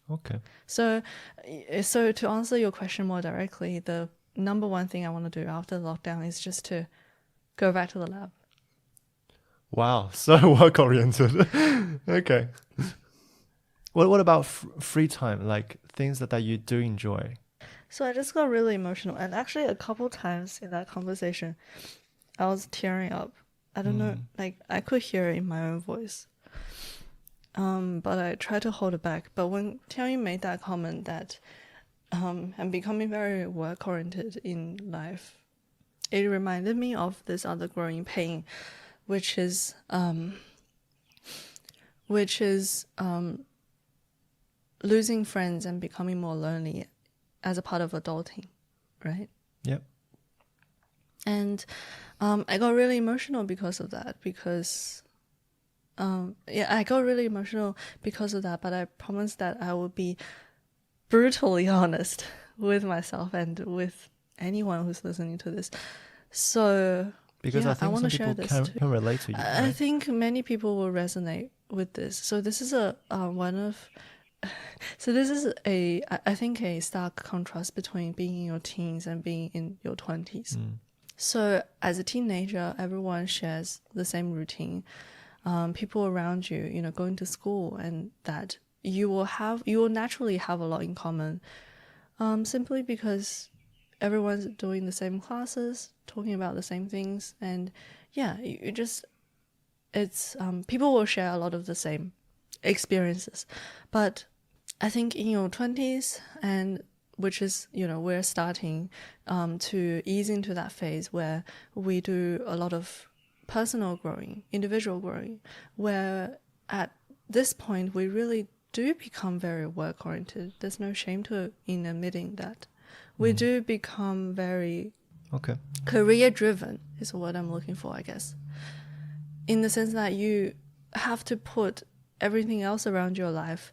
Okay. So to answer your question more directly, the number one thing I want to do after the lockdown is just to go back to the lab. Wow, so work oriented. Okay. What about free time, like things that you do enjoy? So I just got really emotional, and actually a couple times in that conversation, I was tearing up. I don't know, like I could hear it in my own voice. But I tried to hold it back. But when Tianyu made that comment that I'm becoming very work-oriented in life, it reminded me of this other growing pain, which is losing friends and becoming more lonely as a part of adulting, right? Yep. And I got really emotional because of that, I got really emotional because of that, but I promised that I would be brutally honest with myself and with anyone who's listening to this. So Because I I think want some to share people this too. can relate to you. I Right? think many people will resonate with this. So this is I think a stark contrast between being in your teens and being in your 20s. So as a teenager, everyone shares the same routine. People around you, going to school, and that you will naturally have a lot in common, simply because everyone's doing the same classes, talking about the same things, and people will share a lot of the same experiences. But I think in your 20s, and which is, we're starting to ease into that phase where we do a lot of personal growing, individual growing, where at this point we really do become very work-oriented. There's no shame in admitting that. We do become very career-driven is what I'm looking for, I guess. In the sense that you have to put everything else around your life,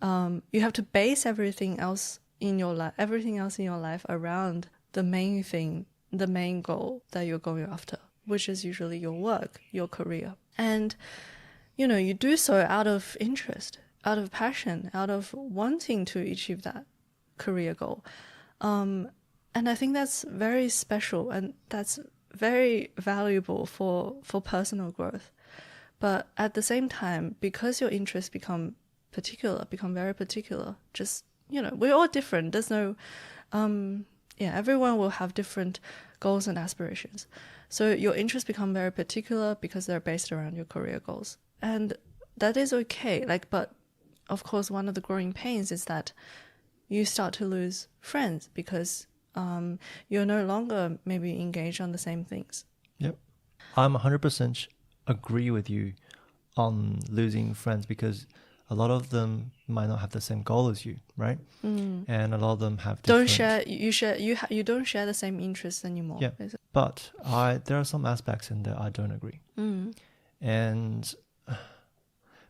you have to base everything else in your life around the main thing, the main goal that you're going after, which is usually your work, your career. And, you do so out of interest, out of passion, out of wanting to achieve that career goal. And I think that's very special, and that's very valuable for personal growth. But at the same time, because your interests become particular, become very particular. Just, we're all different. There's no, everyone will have different goals and aspirations. So your interests become very particular because they're based around your career goals. And that is okay. But of course, one of the growing pains is that you start to lose friends because you're no longer maybe engaged on the same things. Yep. I'm 100% agree with you on losing friends because a lot of them might not have the same goal as you, right? And a lot of them have different... You don't share the same interests anymore. Yeah, but there are some aspects in there I don't agree. And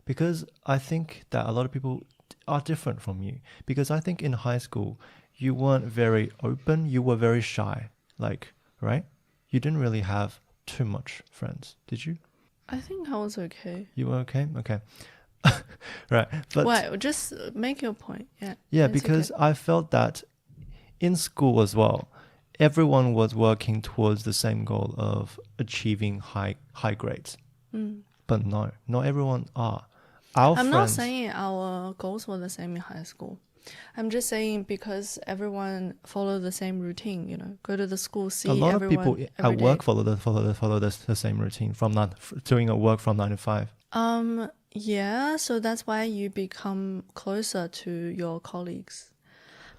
because I think that a lot of people are different from you. Because I think in high school, you weren't very open. You were very shy, right? You didn't really have too much friends, did you? I think I was okay. You were okay? Okay. Right. But wait, just make your point. Yeah, because okay. I felt that in school as well, everyone was working towards the same goal of achieving high grades. But no, not everyone are. I'm not saying our goals were the same in high school. I'm just saying because everyone follow the same routine, go to the school, see everyone. A lot of people at work follow the same routine doing a work from 9 to 5. Yeah, so that's why you become closer to your colleagues,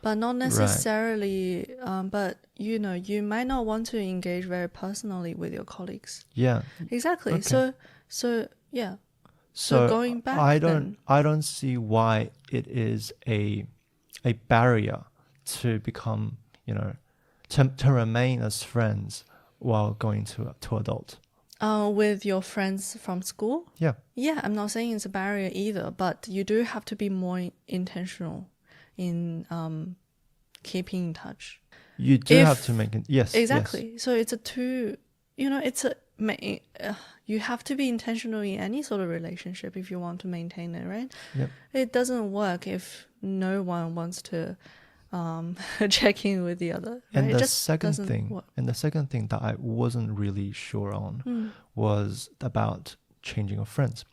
but not necessarily. Right. But you might not want to engage very personally with your colleagues. Yeah, exactly. Okay. So yeah. So going back, I don't see why it is a barrier to become, to remain as friends while going to adult. With your friends from school? Yeah. Yeah, I'm not saying it's a barrier either, but you do have to be more intentional in keeping in touch. You do have to make it, yes. Exactly. Yes. So it's you have to be intentional in any sort of relationship if you want to maintain it, right? Yep. It doesn't work if no one wants to check in with the other. Right? And the second thing that I wasn't really sure on was about changing of friends.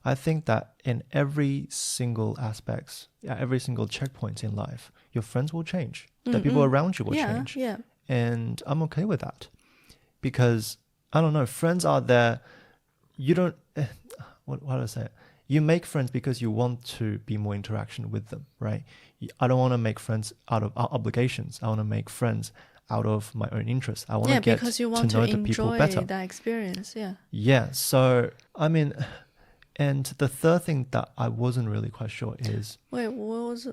I think that in every single aspects, every single checkpoint in life, your friends will change. The people around you will change. Yeah. And I'm okay with that. Because, I don't know, friends are there. You don't, what do I say? You make friends because you want to be more interaction with them, right? I don't want to make friends out of obligations. I want to make friends out of my own interest. I want to get because you want to know the people better. Enjoy that experience, yeah. Yeah, so, I mean, and the third thing that I wasn't really quite sure is... Wait, what was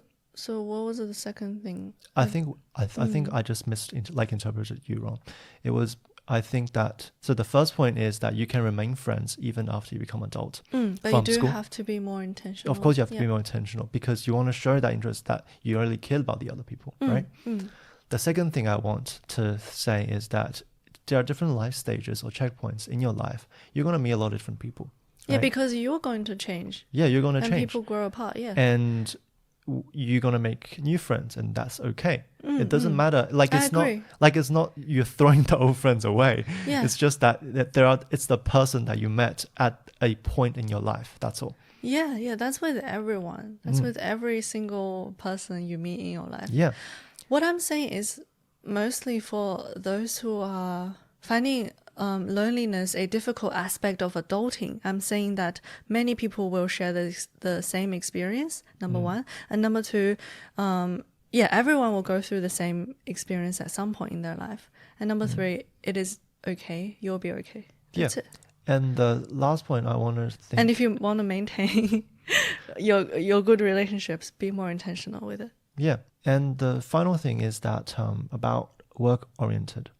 the second thing? I think I just interpreted you wrong. It was... I think that, so the first point is that you can remain friends even after you become adult. But you do have to be more intentional. Of course you have to be more intentional because you want to show that interest that you really care about the other people, right? The second thing I want to say is that there are different life stages or checkpoints in your life. You're going to meet a lot of different people. Right? Yeah, because you're going to change. Yeah, you're going to change. And people grow apart, yeah. And you're going to make new friends and that's okay. It doesn't matter. It's not you're throwing the old friends away. Yeah. It's just that it's the person that you met at a point in your life. That's all. Yeah. That's with everyone. That's with every single person you meet in your life. Yeah. What I'm saying is mostly for those who are finding loneliness a difficult aspect of adulting. I'm saying that many people will share the same experience, number one. And number two, everyone will go through the same experience at some point in their life. And number three, it is okay. You'll be okay. That's it. And the last point I want to think... And if you want to maintain your good relationships, be more intentional with it. Yeah. And the final thing is that about work-oriented.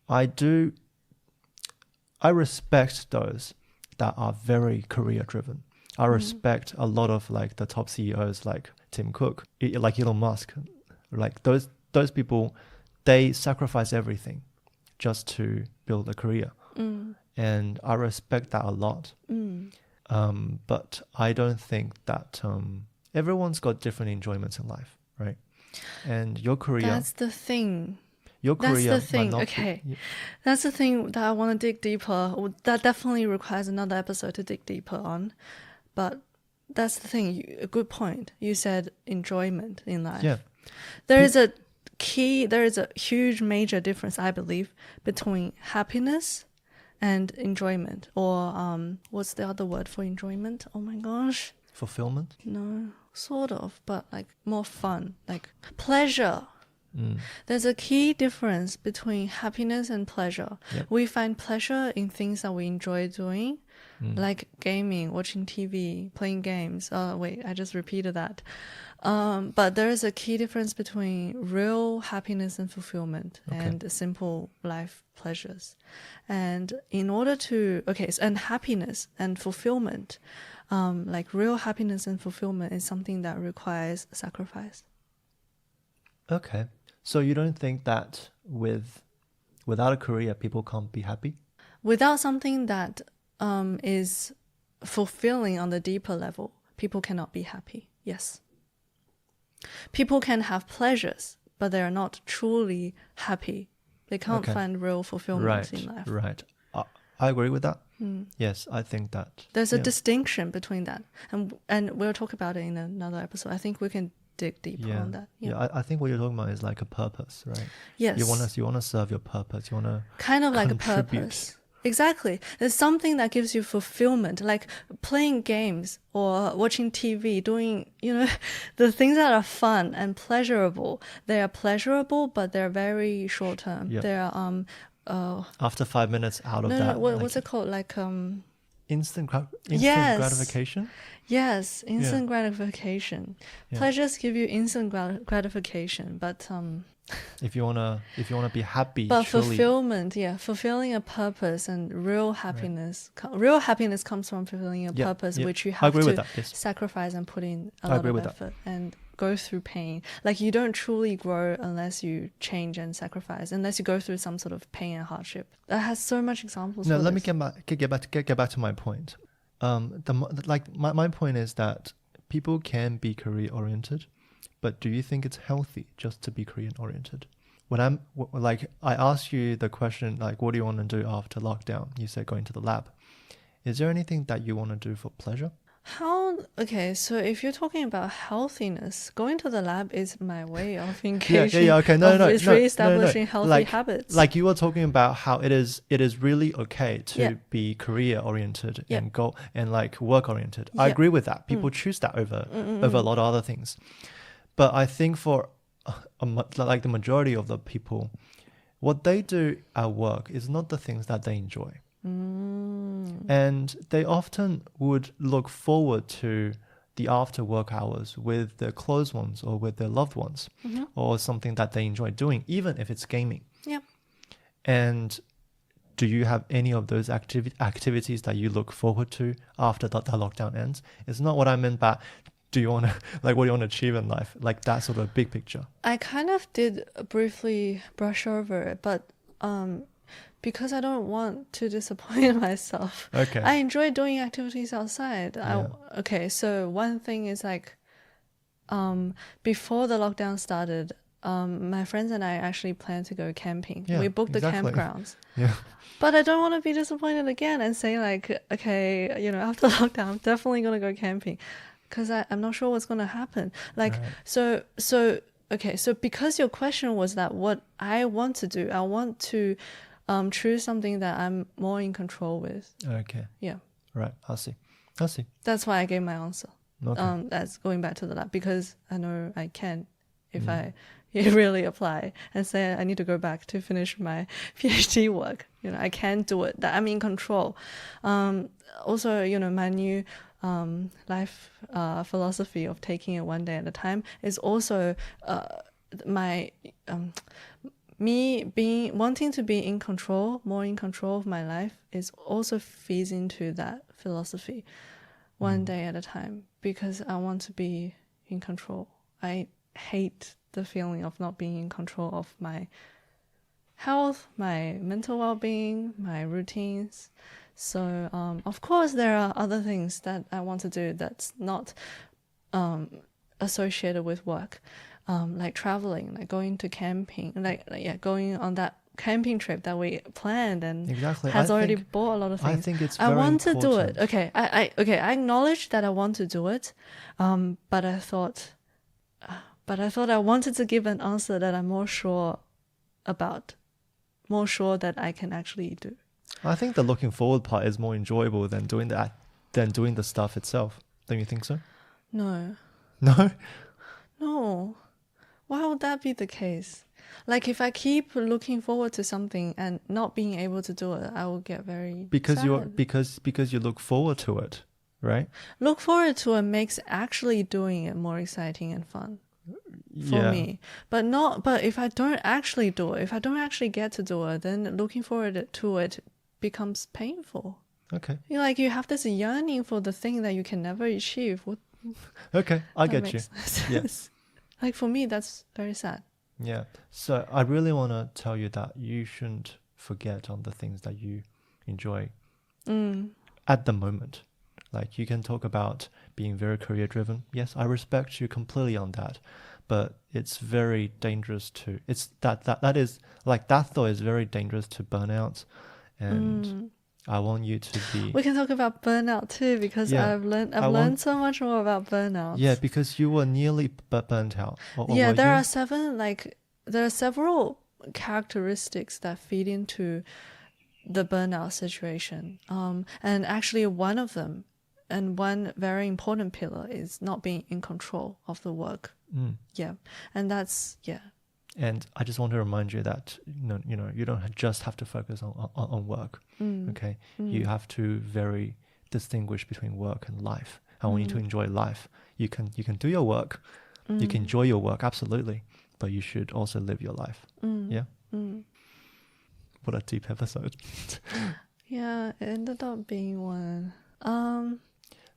I respect those that are very career-driven. I respect a lot of the top CEOs like Tim Cook, like Elon Musk. Like those people, they sacrifice everything just to build a career. And I respect that a lot. But I don't think that everyone's got different enjoyments in life, right? And your career... That's the thing. That's the thing. Okay. That's the thing that I want to dig deeper. That definitely requires another episode to dig deeper on. But that's the thing. A good point. You said enjoyment in life. Yeah. There is a huge major difference, I believe, between happiness and enjoyment. Or what's the other word for enjoyment? Oh my gosh. Fulfillment? No, sort of, but like more fun, like pleasure. Mm. There's a key difference between happiness and pleasure. Yep. We find pleasure in things that we enjoy doing, like gaming, watching TV, playing games. Wait, I just repeated that. But there is a key difference between real happiness and fulfillment and simple life pleasures. And in order to, and happiness and fulfillment, like real happiness and fulfillment is something that requires sacrifice. Okay. So you don't think that without a career, people can't be happy? Without something that is fulfilling on the deeper level, people cannot be happy. Yes. People can have pleasures, but they are not truly happy. They can't find real fulfillment in life. Right. I agree with that. Yes, I think that. There's a distinction between that. And we'll talk about it in another episode. I think we can dig deeper on that. Yeah, I think what you're talking about is like a purpose, right? Yes. You want to serve your purpose. You want to kind of like a purpose. Exactly. There's something that gives you fulfillment, like playing games or watching TV, doing, the things that are fun and pleasurable. They are pleasurable, but they're very short term. Yep. They're after 5 minutes out of that. What's it called? Like instant yes. gratification? Yes, instant gratification. Yeah. Pleasures give you instant gratification, but if you wanna be happy, but truly, fulfillment, fulfilling a purpose and real happiness. Real happiness comes from fulfilling a purpose, which you have to sacrifice and put in a lot of effort and go through pain. Like you don't truly grow unless you change and sacrifice, unless you go through some sort of pain and hardship. That has so much examples. No, let me get back to my point. My point is that people can be career oriented, but do you think it's healthy just to be career oriented? When I asked you the question, like, what do you want to do after lockdown? You said going to the lab. Is there anything that you want to do for pleasure? So if you're talking about healthiness, going to the lab is my way of engaging. Re-establishing healthy habits. Like you were talking about how it is really okay to be career oriented and go and like work oriented. I agree with that. People choose that over a lot of other things. But I think for like the majority of the people, what they do at work is not the things that they enjoy. And they often would look forward to the after work hours with their close ones or with their loved ones or something that they enjoy doing, even if it's gaming. Yeah. And do you have any of those activities that you look forward to after the lockdown ends? It's not what I meant by do you want to, like, what do you want to achieve in life? Like that sort of big picture. I kind of did briefly brush over it, but because I don't want to disappoint myself. Okay. I enjoy doing activities outside. Yeah. So one thing is like, before the lockdown started, my friends and I actually planned to go camping. Yeah, we booked the campgrounds. Yeah. But I don't want to be disappointed again and say like, okay, after lockdown, I'm definitely going to go camping. Because I'm not sure what's going to happen. Like, right. So because your question was that what I want to do, I want to choose something that I'm more in control with. Okay. Yeah. Right. I'll see. That's why I gave my answer. Okay. That's going back to the lab because I know I can if I really apply and say I need to go back to finish my PhD work. I can do it. That I'm in control. Also, my new life philosophy of taking it one day at a time is also my me wanting to be in control, more in control of my life is also feeds into that philosophy, one day at a time, because I want to be in control. I hate the feeling of not being in control of my health, my mental well-being, my routines. So, of course, there are other things that I want to do that's not associated with work, like traveling, like going to camping, going on that camping trip that we planned and Exactly. has already bought a lot of I things. think it's I very want to do it. important. Okay, I acknowledge that I want to do it, but I thought I wanted to give an answer that I'm more sure about, more sure that I can actually do. I think the looking forward part is more enjoyable than doing the stuff itself. Don't you think so? No, No? no. Why would that be the case? Like if I keep looking forward to something and not being able to do it, I will get very Because sad. because you look forward to it, right? Look forward to it makes actually doing it more exciting and fun for Yeah. me. But if I don't actually do it, if I don't actually get to do it, then looking forward to it becomes painful. Okay. You have this yearning for the thing that you can never achieve. What Okay, I that get you. makes no sense. Yes. Like for me, that's very sad. Yeah. So I really want to tell you that you shouldn't forget on the things that you enjoy at the moment. Like you can talk about being very career driven. Yes, I respect you completely on that. But it's very dangerous to it's that is like that thought is very dangerous to burnout, and I want you to be We can talk about burnout too because yeah. I've I want learned so much more about burnout. yeah, because you were nearly burnt out. Or Yeah, were there you? are there are several characteristics that feed into the burnout situation. And actually one of them and one very important pillar is not being in control of the work. Yeah. And that's And I just want to remind you that you don't just have to focus on work. Okay, you have to very distinguish between work and life. I want you to enjoy life. You can do your work. You can enjoy your work absolutely, but you should also live your life. Yeah. What a deep episode. Yeah, it ended up being one.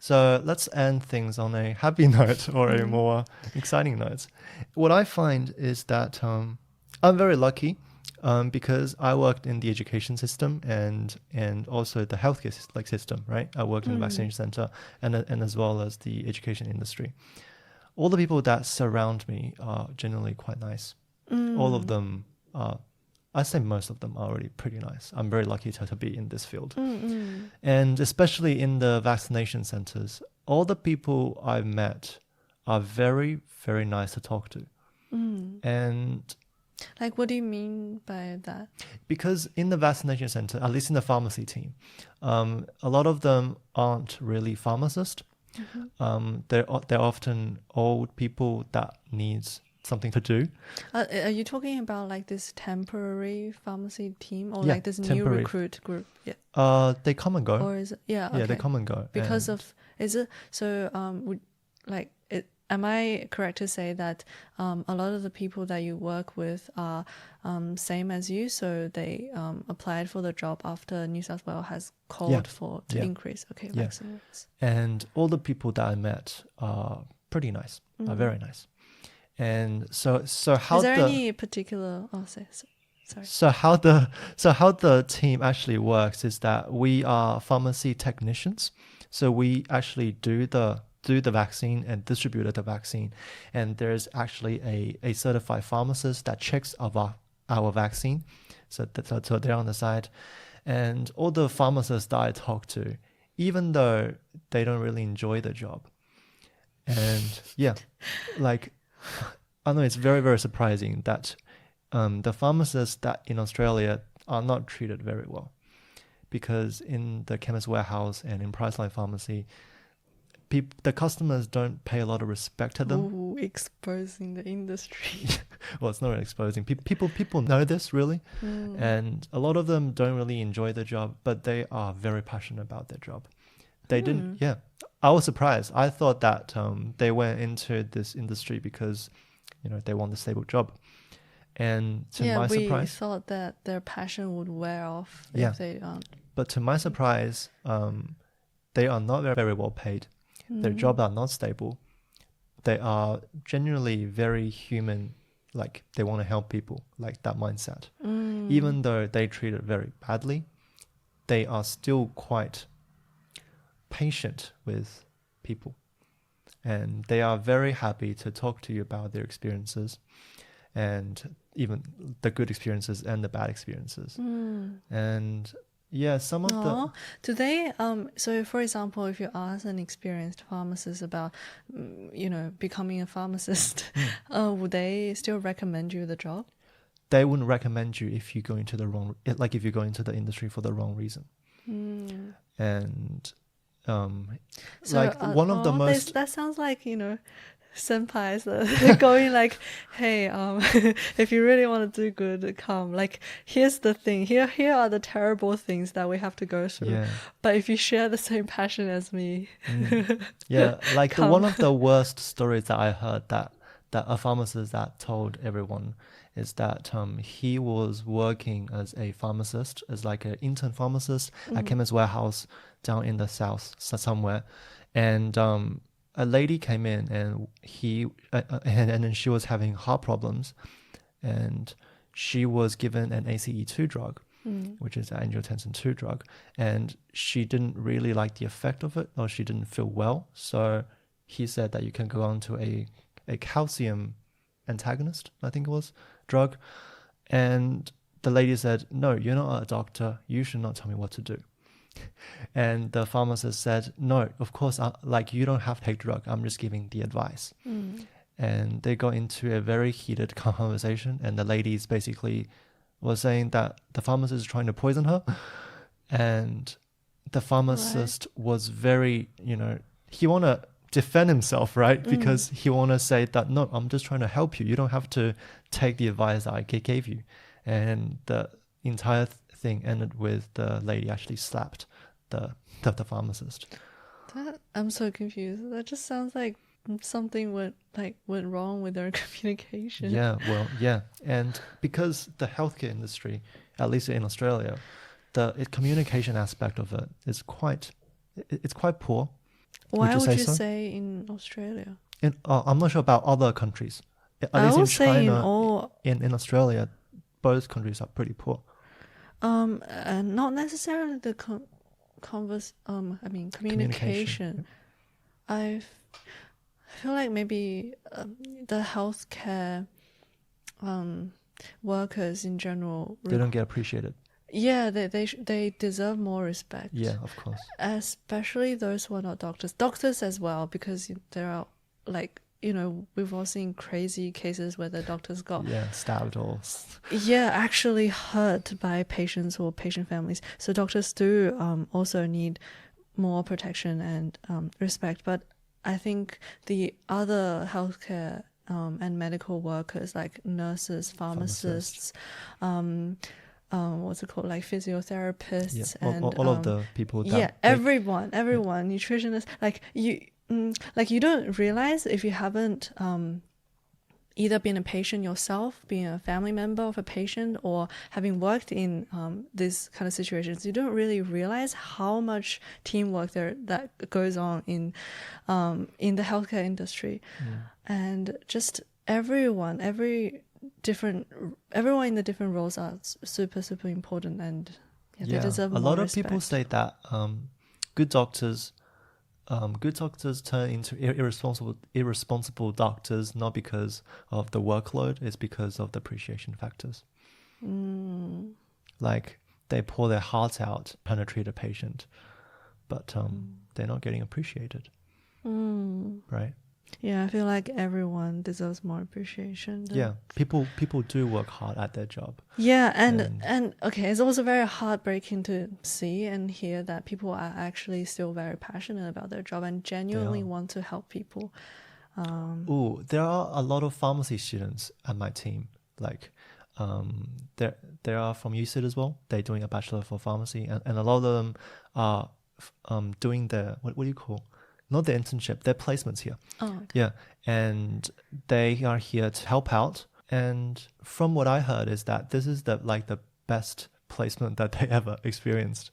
So let's end things on a happy note or a more exciting note. What I find is that I'm very lucky because I worked in the education system and also the healthcare system, right? I worked in the vaccination center and as well as the education industry. All the people that surround me are generally quite nice. All of them are, I say most of them are already pretty nice. I'm very lucky to be in this field. And especially in the vaccination centers, all the people I've met are very, very nice to talk to. And Like, what do you mean by that? because in the vaccination center, at least in the pharmacy team, a lot of them aren't really pharmacists. They're often old people that needs something to do. Are you talking about like this temporary pharmacy team or Yeah, like this new temporary. recruit group? Yeah. They come and go. Or is it? Yeah. Yeah, they Okay. come and go. Because And of is it so? Would like it? Am I correct to say that a lot of the people that you work with are same as you? So they applied for the job after New South Wales has called for to Yeah. increase. Okay, Yeah. vaccine rates. And all the people that I met are pretty nice, are very nice. And so how Is there the any particular? Oh, sorry. how the team actually works is that we are pharmacy technicians. So we actually do the vaccine and distribute the vaccine, and there's actually a certified pharmacist that checks our vaccine. So they're on the side, and all the pharmacists that I talk to, even though they don't really enjoy the job, and yeah, like I know it's very, very surprising that the pharmacists that in Australia are not treated very well, because in the chemist warehouse and in Priceline pharmacy, the customers don't pay a lot of respect to them. Ooh, exposing the industry. Well, it's not really exposing. People know this really, and a lot of them don't really enjoy their job, but they are very passionate about their job. They didn't. Yeah, I was surprised. I thought that they went into this industry because they want a stable job, and to my we surprise, thought that their passion would wear off Yeah. if they aren't. but to my surprise, they are not very, very well paid. Their jobs are not stable. They are genuinely very human, like they want to help people, like that mindset. Even though they treat it very badly, they are still quite patient with people. And they are very happy to talk to you about their experiences. and even the good experiences and the bad experiences. And yeah, some of the Do they so for example, if you ask an experienced pharmacist about becoming a pharmacist, would they still recommend you the job? they wouldn't recommend you if you go into the wrong, like if you go into the industry for the wrong reason. And So like one of the most that sounds like senpais that going like, hey, if you really want to do good, come, like, here's the thing, here are the terrible things that we have to go through, yeah. but if you share the same passion as me, Yeah, like come. one of the worst stories that I heard that a pharmacist that told everyone is that he was working as a pharmacist, as like an intern pharmacist at Chemist Warehouse down in the south somewhere, and a lady came in and and then she was having heart problems, and she was given an ACE2 drug, which is an angiotensin 2 drug, and she didn't really like the effect of it, or she didn't feel well. So he said that you can go on to a calcium antagonist, I think it was, drug. And the lady said, no, you're not a doctor, you should not tell me what to do. And the pharmacist said, no, of course, like, you don't have to take drug, I'm just giving the advice. And they got into a very heated conversation, and the ladies basically was saying that the pharmacist is trying to poison her. And the pharmacist was very, he want to defend himself, right? Because he want to say that, no, I'm just trying to help you, you don't have to take the advice that I gave you. And the entire thing ended with the lady actually slapped the pharmacist. I'm so confused. That just sounds like something went wrong with their communication. Yeah, well, yeah. And because the healthcare industry, at least in Australia, the communication aspect of it is quite poor. Why would you so? say in Australia? I'm not sure about other countries. At I least would in say China, in Australia, both countries are pretty poor. And not necessarily the communication. I feel like maybe the healthcare workers in general, They don't get appreciated. Yeah, they deserve more respect. Yeah, of course. Especially those who are not doctors. Doctors as well, because there are, like, we've all seen crazy cases where the doctors got stabbed or actually hurt by patients or patient families. So doctors do also need more protection and respect. But I think the other healthcare and medical workers, like nurses, pharmacists. What's it called, like physiotherapists, and all of the people that everyone, nutritionists, like you don't realize if you haven't either been a patient yourself, being a family member of a patient, or having worked in these kind of situations, you don't really realize how much teamwork that goes on in the healthcare industry. And just everyone in the different roles are super, super important, and they deserve more respect. A lot of people say that good doctors turn into irresponsible doctors, not because of the workload, it's because of the appreciation factors. Like, they pour their hearts out trying to treat a patient, but they're not getting appreciated. Right? Yeah, I feel like everyone deserves more appreciation. Yeah, people do work hard at their job. Yeah, and okay, it's also very heartbreaking to see and hear that people are actually still very passionate about their job and genuinely want to help people. There are a lot of pharmacy students at my team. Like, they are from UCIT as well. They're doing a bachelor for pharmacy, and a lot of them are doing the what do you call? Not the internship, their placements here. Oh, okay. Yeah, and they are here to help out. And from what I heard is that this is the best placement that they ever experienced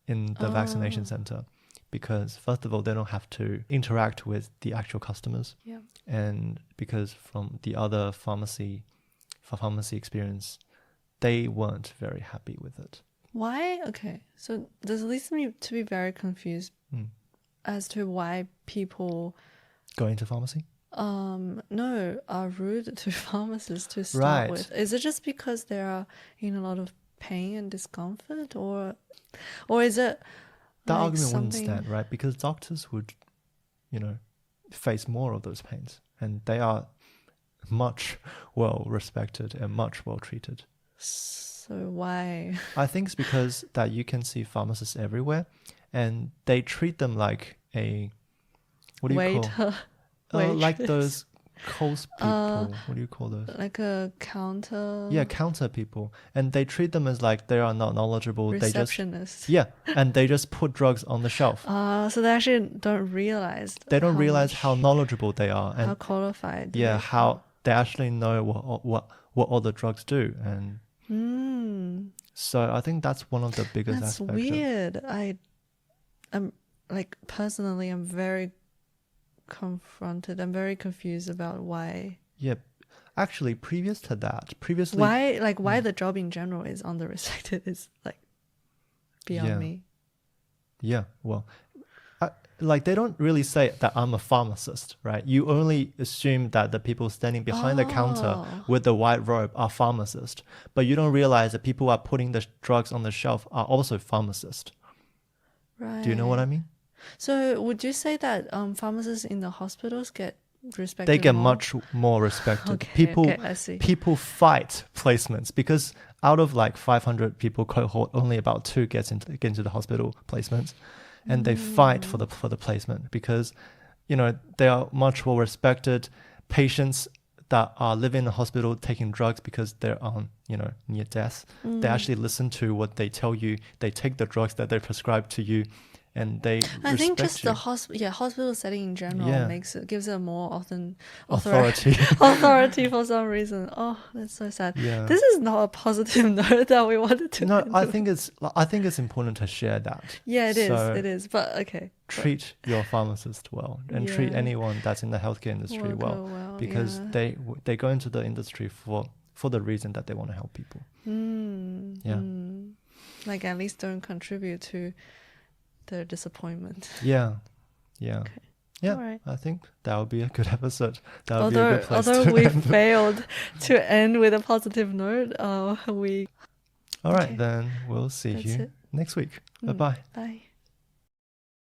in the vaccination center, because first of all, they don't have to interact with the actual customers. Yeah. And because from the other pharmacy experience, they weren't very happy with it. Why? Okay, so this leads me to be very confused as to why people go into pharmacy. no, are rude to pharmacists to start Right. with. Is it just because they are in a lot of pain and discomfort, or is it That like argument wouldn't something? stand, right? Because doctors would, face more of those pains, and they are much well respected and much well treated. So why? I think it's because that you can see pharmacists everywhere, and they treat them like a, what do you call? Waiter, Like waitress. those coast people. What do you call those? Like a counter. Yeah, counter people, and they treat them as like they are not knowledgeable. Receptionist. And they just put drugs on the shelf. So they actually don't realize. They don't realize how knowledgeable they are, and how qualified. yeah, how they actually know what all the drugs do, and so I think that's one of the biggest That's aspects. weird. I'm like personally, I'm very confronted. I'm very confused about why. Yeah, actually, previously Why the job in general is underrespected is like beyond me. Yeah, well, like they don't really say that I'm a pharmacist, right? You only assume that the people standing behind the counter with the white robe are pharmacists, but you don't realize that people who are putting the drugs on the shelf are also pharmacists. Right. Do you know what I mean? So would you say that pharmacists in the hospitals get respected? They get more? much more respected. Okay, I see. People fight placements because out of like 500 people cohort, only about 2 get into the hospital placements, and they fight for the placement because, they are much more respected. Patients that are living in the hospital taking drugs because they're on, near death, they actually listen to what they tell you. They take the drugs that they prescribe to you, and they I think just you. the hospital setting in general gives it a more authority authority for some reason. Oh, that's so sad. Yeah. This is not a positive note that we wanted to. No, I think it's important to share that. Yeah, it is. But okay. Treat your pharmacist well, and treat anyone that's in the healthcare industry well, because they go into the industry for the reason that they want to help people. Like at least don't contribute to their disappointment. Yeah. Okay. Yeah, all right. I think that would be a good episode. That would be a good place although to we end. failed to end with a positive note, All right, then we'll see you next week. Bye-bye. Bye.